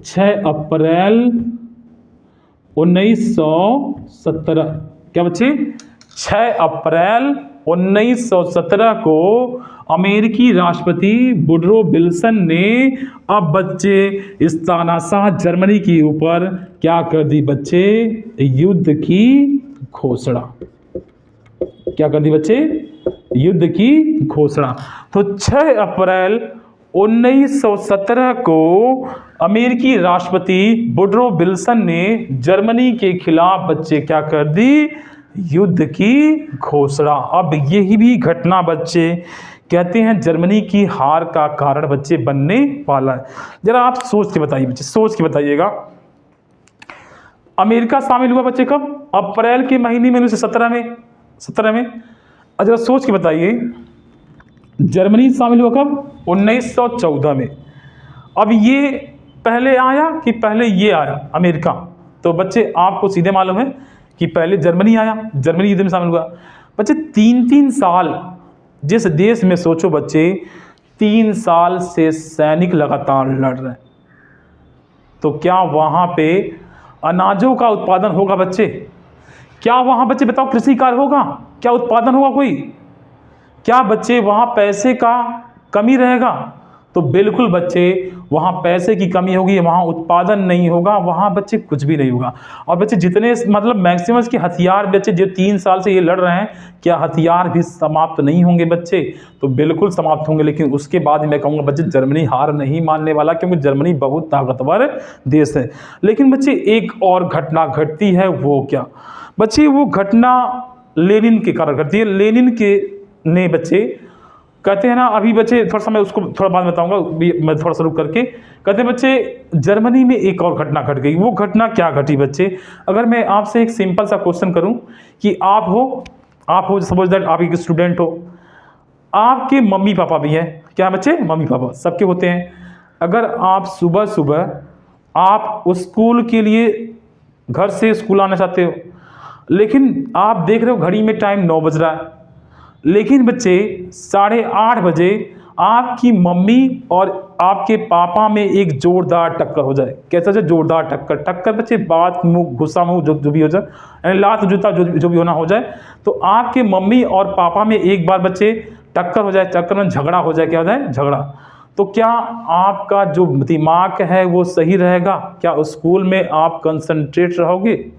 6 अप्रैल 1917, क्या बच्चे, 6 अप्रैल 1917 को अमेरिकी राष्ट्रपति वुडरो विल्सन ने अब बच्चे इस तानाशाह जर्मनी के ऊपर क्या कर दी बच्चे, युद्ध की घोषणा। क्या कर दी बच्चे, युद्ध की घोषणा। तो 6 अप्रैल 1917 को अमेरिकी राष्ट्रपति वुडरो विल्सन ने जर्मनी के खिलाफ बच्चे क्या कर दी, युद्ध की घोषणा। अब यही भी घटना बच्चे कहते हैं जर्मनी की हार का कारण बच्चे बनने वाला है। जरा आप सोच के बताइए बच्चे, सोच के बताइएगा, अमेरिका शामिल हुआ बच्चे कब, अप्रैल के महीने में 1917 में। जरा सोच के बताइए, जर्मनी शामिल हुआ कब, 1914 में। अब ये पहले आया कि पहले ये आया अमेरिका, तो बच्चे आपको सीधे मालूम है कि पहले जर्मनी आया, जर्मनी युद्ध में शामिल हुआ। बच्चे 3-3 साल जिस देश में, सोचो बच्चे 3 साल से सैनिक लगातार लड़ रहे हैं, तो क्या वहां पे अनाजों का उत्पादन होगा बच्चे, क्या वहां बच्चे बताओ कृषि कार्य होगा, क्या उत्पादन होगा कोई, क्या बच्चे वहां पैसे का कमी रहेगा, तो बिल्कुल बच्चे वहाँ पैसे की कमी होगी, वहाँ उत्पादन नहीं होगा, वहाँ बच्चे कुछ भी नहीं होगा। और बच्चे जितने मतलब मैक्सिमम के हथियार बच्चे जो 3 साल से ये लड़ रहे हैं, क्या हथियार भी समाप्त नहीं होंगे बच्चे, तो बिल्कुल समाप्त होंगे। लेकिन उसके बाद मैं कहूँगा बच्चे जर्मनी हार नहीं मानने वाला, क्योंकि जर्मनी बहुत ताकतवर देश है। लेकिन बच्चे एक और घटना घटती है, वो क्या बच्चे, वो घटना लेनिन के कारण घटती है। लेनिन के ने बच्चे कहते हैं ना, अभी बच्चे थोड़ा सा मैं उसको थोड़ा बाद में बताऊंगा, मैं थोड़ा सा रुक करके, कहते हैं बच्चे जर्मनी में एक और घटना घट गई। वो घटना क्या घटी बच्चे, अगर मैं आपसे एक सिंपल सा क्वेश्चन करूं कि आप हो सपोज दैट आप एक स्टूडेंट हो, आपके मम्मी पापा भी हैं, क्या बच्चे, मम्मी पापा सबके होते हैं। अगर आप सुबह सुबह आप स्कूल के लिए घर से स्कूल आना चाहते हो, लेकिन आप देख रहे हो घड़ी में टाइम 9 बज रहा है, लेकिन बच्चे 8:30 बजे आपकी मम्मी और आपके पापा में एक जोरदार टक्कर हो जाए। कैसा जाए, जोरदार टक्कर बच्चे, बात मुंह गुस्सा मुंह जो भी हो जाए, यानी लात जूता जो भी होना हो जाए, तो आपके मम्मी और पापा में एक बार बच्चे टक्कर हो जाए, टक्कर में झगड़ा हो जाए, क्या हो जाए, झगड़ा, तो क्या आपका जो दिमाग है वो सही रहेगा, क्या स्कूल में आप कंसंट्रेट रहोगे,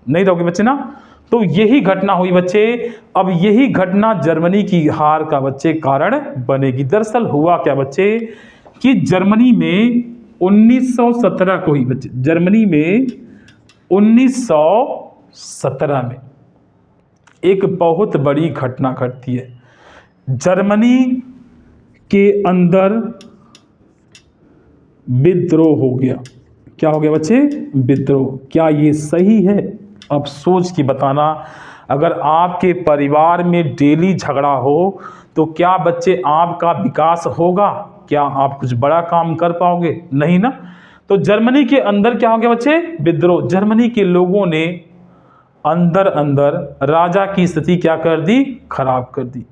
नहीं रहोगे बच्चे ना। तो यही घटना हुई बच्चे। अब यही घटना जर्मनी की हार का बच्चे कारण बनेगी। दरअसल हुआ क्या बच्चे कि जर्मनी में 1917 को ही बच्चे, जर्मनी में 1917 में एक बहुत बड़ी घटना घटती है। जर्मनी के अंदर विद्रोह हो गया। क्या हो गया बच्चे, विद्रोह। क्या ये सही है, अब सोच के बताना। अगर आपके परिवार में डेली झगड़ा हो तो क्या बच्चे आपका विकास होगा, क्या आप कुछ बड़ा काम कर पाओगे, नहीं ना। तो जर्मनी के अंदर क्या हो गया बच्चे, विद्रोह। जर्मनी के लोगों ने अंदर अंदर राजा की स्थिति क्या कर दी, खराब कर दी।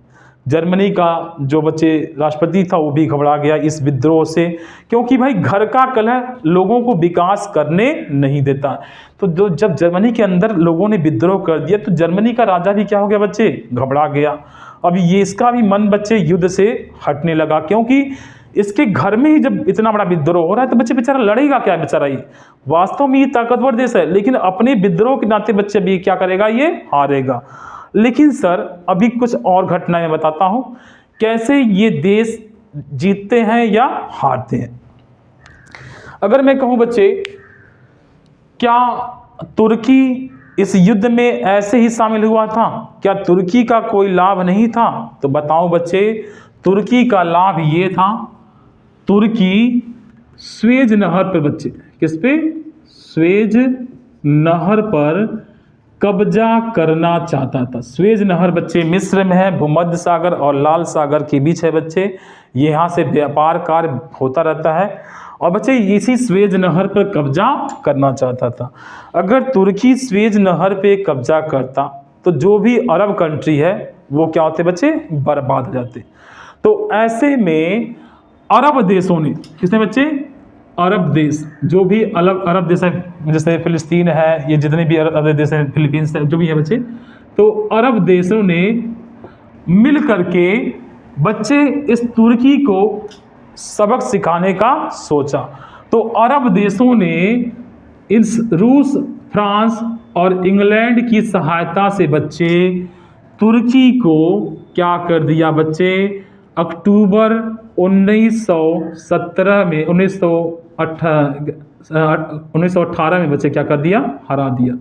जर्मनी का जो बच्चे राष्ट्रपति था वो भी घबरा गया इस विद्रोह से, क्योंकि भाई घर का कलह लोगों को विकास करने नहीं देता। तो जब जर्मनी के अंदर लोगों ने विद्रोह कर दिया तो जर्मनी का राजा भी क्या हो गया बच्चे, घबरा गया। अब ये इसका भी मन बच्चे युद्ध से हटने लगा, क्योंकि इसके घर में ही जब इतना बड़ा विद्रोह हो रहा है तो बच्चे बेचारा लड़ेगा क्या, बेचारा ही वास्तव में ये ताकतवर देश है, लेकिन अपने विद्रोह के नाते बच्चे भी क्या करेगा, ये हारेगा। लेकिन सर अभी कुछ और घटनाएं बताता हूं कैसे ये देश जीतते हैं या हारते हैं। अगर मैं कहूं बच्चे, क्या तुर्की इस युद्ध में ऐसे ही शामिल हुआ था? क्या तुर्की का कोई लाभ नहीं था? तो बताओ बच्चे, तुर्की का लाभ ये था, तुर्की स्वेज नहर पर बच्चे, किस पे? स्वेज नहर पर कब्जा करना चाहता था। स्वेज नहर बच्चे मिस्र में है, भूमध्य सागर और लाल सागर के बीच है बच्चे। यहाँ से व्यापार कार्य होता रहता है और बच्चे इसी स्वेज नहर पर कब्जा करना चाहता था। अगर तुर्की स्वेज नहर पे कब्जा करता तो जो भी अरब कंट्री है वो क्या होते बच्चे? बर्बाद हो जाते। तो ऐसे में अरब देशों ने, किसने बच्चे? अरब देश, जो भी अलग अरब देश है, जैसे फिलिस्तीन है, ये जितने भी अरब देश हैं, फिलीपींस है, जो भी है बच्चे, तो अरब देशों ने मिल करके बच्चे इस तुर्की को सबक सिखाने का सोचा। तो अरब देशों ने इस रूस, फ्रांस और इंग्लैंड की सहायता से बच्चे तुर्की को क्या कर दिया बच्चे? अक्टूबर 1917 में 1918 में बच्चे क्या कर दिया? हरा दिया।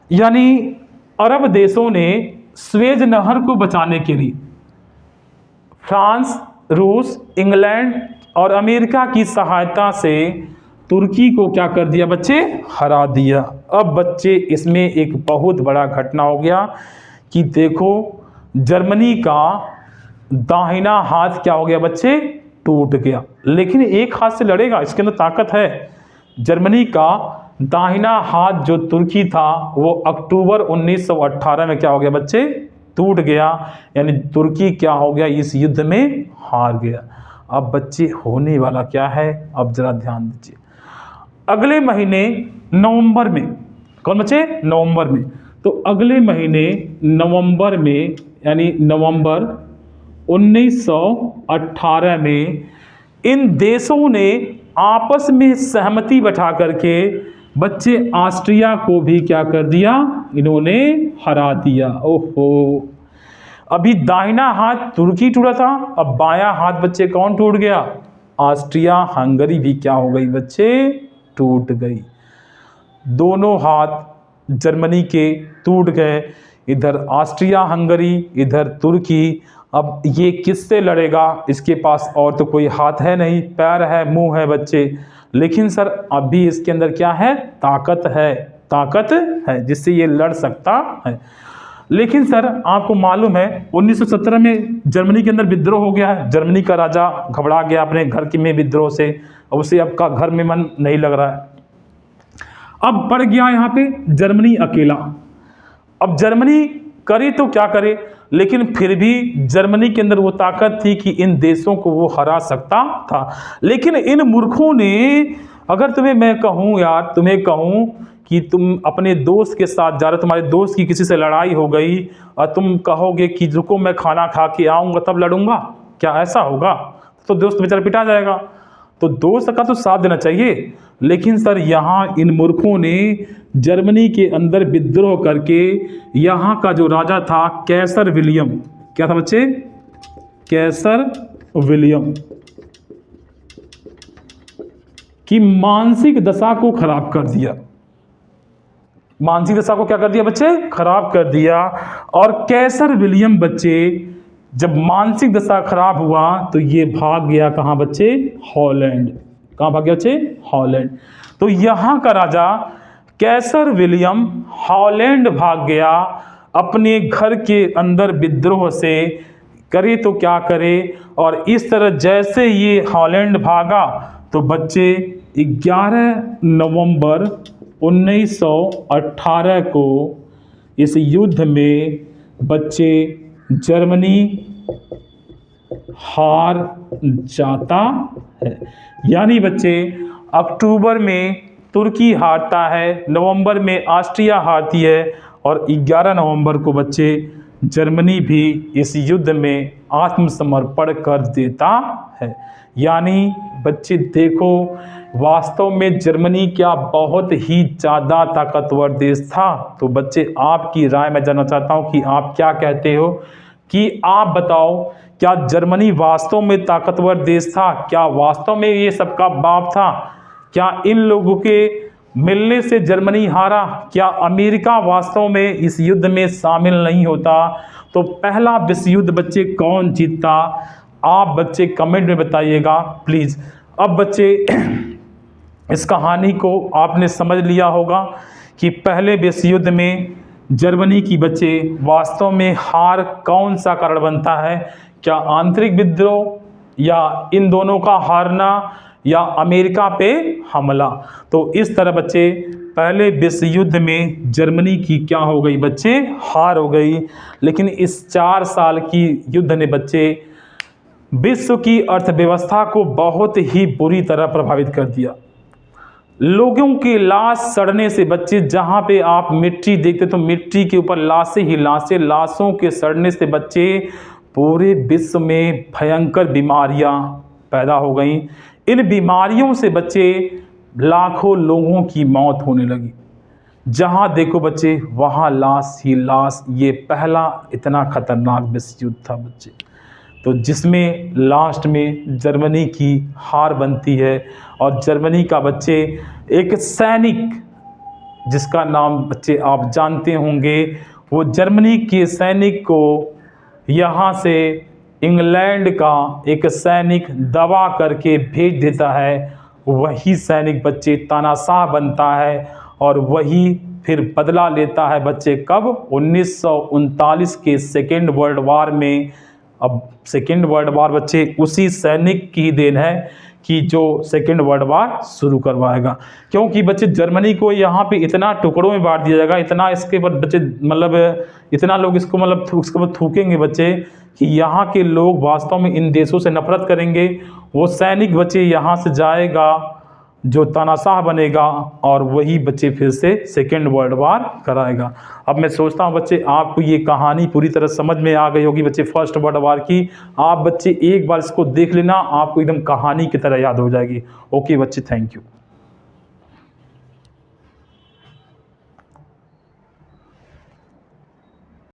यानी अरब देशों ने स्वेज नहर को बचाने के लिए फ्रांस, रूस, इंग्लैंड और अमेरिका की सहायता से तुर्की को क्या कर दिया बच्चे? हरा दिया। अब बच्चे इसमें एक बहुत बड़ा घटना हो गया कि देखो, जर्मनी का दाहिना हाथ क्या हो गया बच्चे? टूट गया। लेकिन एक हाथ से लड़ेगा, इसके अंदर ताकत है। जर्मनी का दाहिना हाथ जो तुर्की था वो अक्टूबर 1918 में क्या हो गया बच्चे? टूट गया। यानी तुर्की क्या हो गया? इस युद्ध में हार गया। अब बच्चे होने वाला क्या है? अब जरा ध्यान दीजिए। अगले महीने नवंबर में, कौन बच्चे? नवंबर में। तो अगले महीने नवंबर में, यानी नवंबर 1918 में इन देशों ने आपस में सहमति बैठा करके बच्चे ऑस्ट्रिया को भी क्या कर दिया? इन्होंने हरा दिया। ओहो, अभी दाहिना हाथ तुर्की टूटा था, अब बायां हाथ बच्चे कौन टूट गया? ऑस्ट्रिया हंगरी भी क्या हो गई बच्चे? टूट गई। दोनों हाथ जर्मनी के टूट गए, इधर ऑस्ट्रिया हंगरी, इधर तुर्की। अब ये किससे लड़ेगा? इसके पास और तो कोई हाथ है नहीं, पैर है, मुंह है बच्चे। लेकिन सर अभी इसके अंदर क्या है? ताकत है, ताकत है जिससे ये लड़ सकता है। लेकिन सर आपको मालूम है 1917 में जर्मनी के अंदर विद्रोह हो गया है। जर्मनी का राजा घबरा गया अपने घर के में विद्रोह से, अब उसे अब का घर में मन नहीं लग रहा है। अब पड़ गया यहाँ पे जर्मनी अकेला। अब जर्मनी करे तो क्या करे, लेकिन फिर भी जर्मनी के अंदर वो ताकत थी कि इन देशों को वो हरा सकता था। लेकिन इन मूर्खों ने, अगर तुम्हें मैं कहूँ यार, तुम्हें कहूँ कि तुम अपने दोस्त के साथ जा रहे हो, तुम्हारे दोस्त की किसी से लड़ाई हो गई और तुम कहोगे कि रुको मैं खाना खा के आऊँगा तब लड़ूंगा, क्या ऐसा होगा? तो दोस्त बेचारा पिटा जाएगा। तो दोस्त का तो साथ देना चाहिए। लेकिन सर यहाँ इन मूर्खों ने जर्मनी के अंदर विद्रोह करके यहाँ का जो राजा था कैसर विलियम, क्या था बच्चे? कैसर विलियम की मानसिक दशा को खराब कर दिया। मानसिक दशा को क्या कर दिया बच्चे? खराब कर दिया। और कैसर विलियम बच्चे जब मानसिक दशा खराब हुआ तो ये भाग गया कहाँ बच्चे? हॉलैंड। कहाँ भाग गया बच्चे? हॉलैंड। तो यहाँ का राजा कैसर विलियम हॉलैंड भाग गया अपने घर के अंदर विद्रोह से। करे तो क्या करे। और इस तरह जैसे ये हॉलैंड भागा तो बच्चे 11 नवंबर 1918 को इस युद्ध में बच्चे जर्मनी हार जाता है। यानी बच्चे अक्टूबर में तुर्की हारता है, नवंबर में ऑस्ट्रिया हारती है और 11 नवंबर को बच्चे जर्मनी भी इस युद्ध में आत्मसमर्पण कर देता है। यानी बच्चे देखो, वास्तव में जर्मनी क्या बहुत ही ज़्यादा ताकतवर देश था। तो बच्चे आपकी राय मैं जानना चाहता हूँ कि आप क्या कहते हो, कि आप बताओ क्या जर्मनी वास्तव में ताकतवर देश था? क्या वास्तव में ये सबका बाप था? क्या इन लोगों के मिलने से जर्मनी हारा? क्या अमेरिका वास्तव में इस युद्ध में शामिल नहीं होता? तो पहला विश्व युद्ध बच्चे कौन जीतता? आप बच्चे कमेंट में बताइएगा प्लीज़। अब बच्चे इस कहानी को आपने समझ लिया होगा कि पहले विश्व युद्ध में जर्मनी की बच्चे वास्तव में हार कौन सा कारण बनता है? क्या आंतरिक विद्रोह या इन दोनों का हारना या अमेरिका पे हमला? तो इस तरह बच्चे पहले विश्व युद्ध में जर्मनी की क्या हो गई बच्चे? हार हो गई। लेकिन इस 4 साल की युद्ध ने बच्चे विश्व की अर्थव्यवस्था को बहुत ही बुरी तरह प्रभावित कर दिया। लोगों की लाश सड़ने से बच्चे, जहाँ पे आप मिट्टी देखते तो मिट्टी के ऊपर लाशें ही लाशें, लाशों के सड़ने से बच्चे पूरे विश्व में भयंकर बीमारियां पैदा हो गईं। इन बीमारियों से बच्चे लाखों लोगों की मौत होने लगी। जहाँ देखो बच्चे वहाँ लाश ही लाश। ये पहला इतना खतरनाक विश्व युद्ध था बच्चे, तो जिसमें लास्ट में जर्मनी की हार बनती है। और जर्मनी का बच्चे एक सैनिक, जिसका नाम बच्चे आप जानते होंगे, वो जर्मनी के सैनिक को यहाँ से इंग्लैंड का एक सैनिक दबा करके भेज देता है। वही सैनिक बच्चे तानाशाह बनता है और वही फिर बदला लेता है बच्चे कब? 1939 के सेकेंड वर्ल्ड वार में। अब सेकेंड वर्ल्ड वार बच्चे उसी सैनिक की देन है कि जो सेकेंड वर्ल्ड वार शुरू करवाएगा। क्योंकि बच्चे जर्मनी को यहाँ पे इतना टुकड़ों में बांट दिया जाएगा, इतना इसके ऊपर बच्चे मतलब इतना लोग इसको मतलब उसके ऊपर थूकेंगे बच्चे कि यहाँ के लोग वास्तव में इन देशों से नफरत करेंगे। वो सैनिक बच्चे यहाँ से जाएगा जो तानाशाह बनेगा और वही बच्चे फिर से सेकेंड वर्ल्ड वार कराएगा। अब मैं सोचता हूँ बच्चे आपको ये कहानी पूरी तरह समझ में आ गई होगी बच्चे फर्स्ट वर्ल्ड वार की। आप बच्चे एक बार इसको देख लेना, आपको एकदम कहानी की तरह याद हो जाएगी। ओके बच्चे, थैंक यू।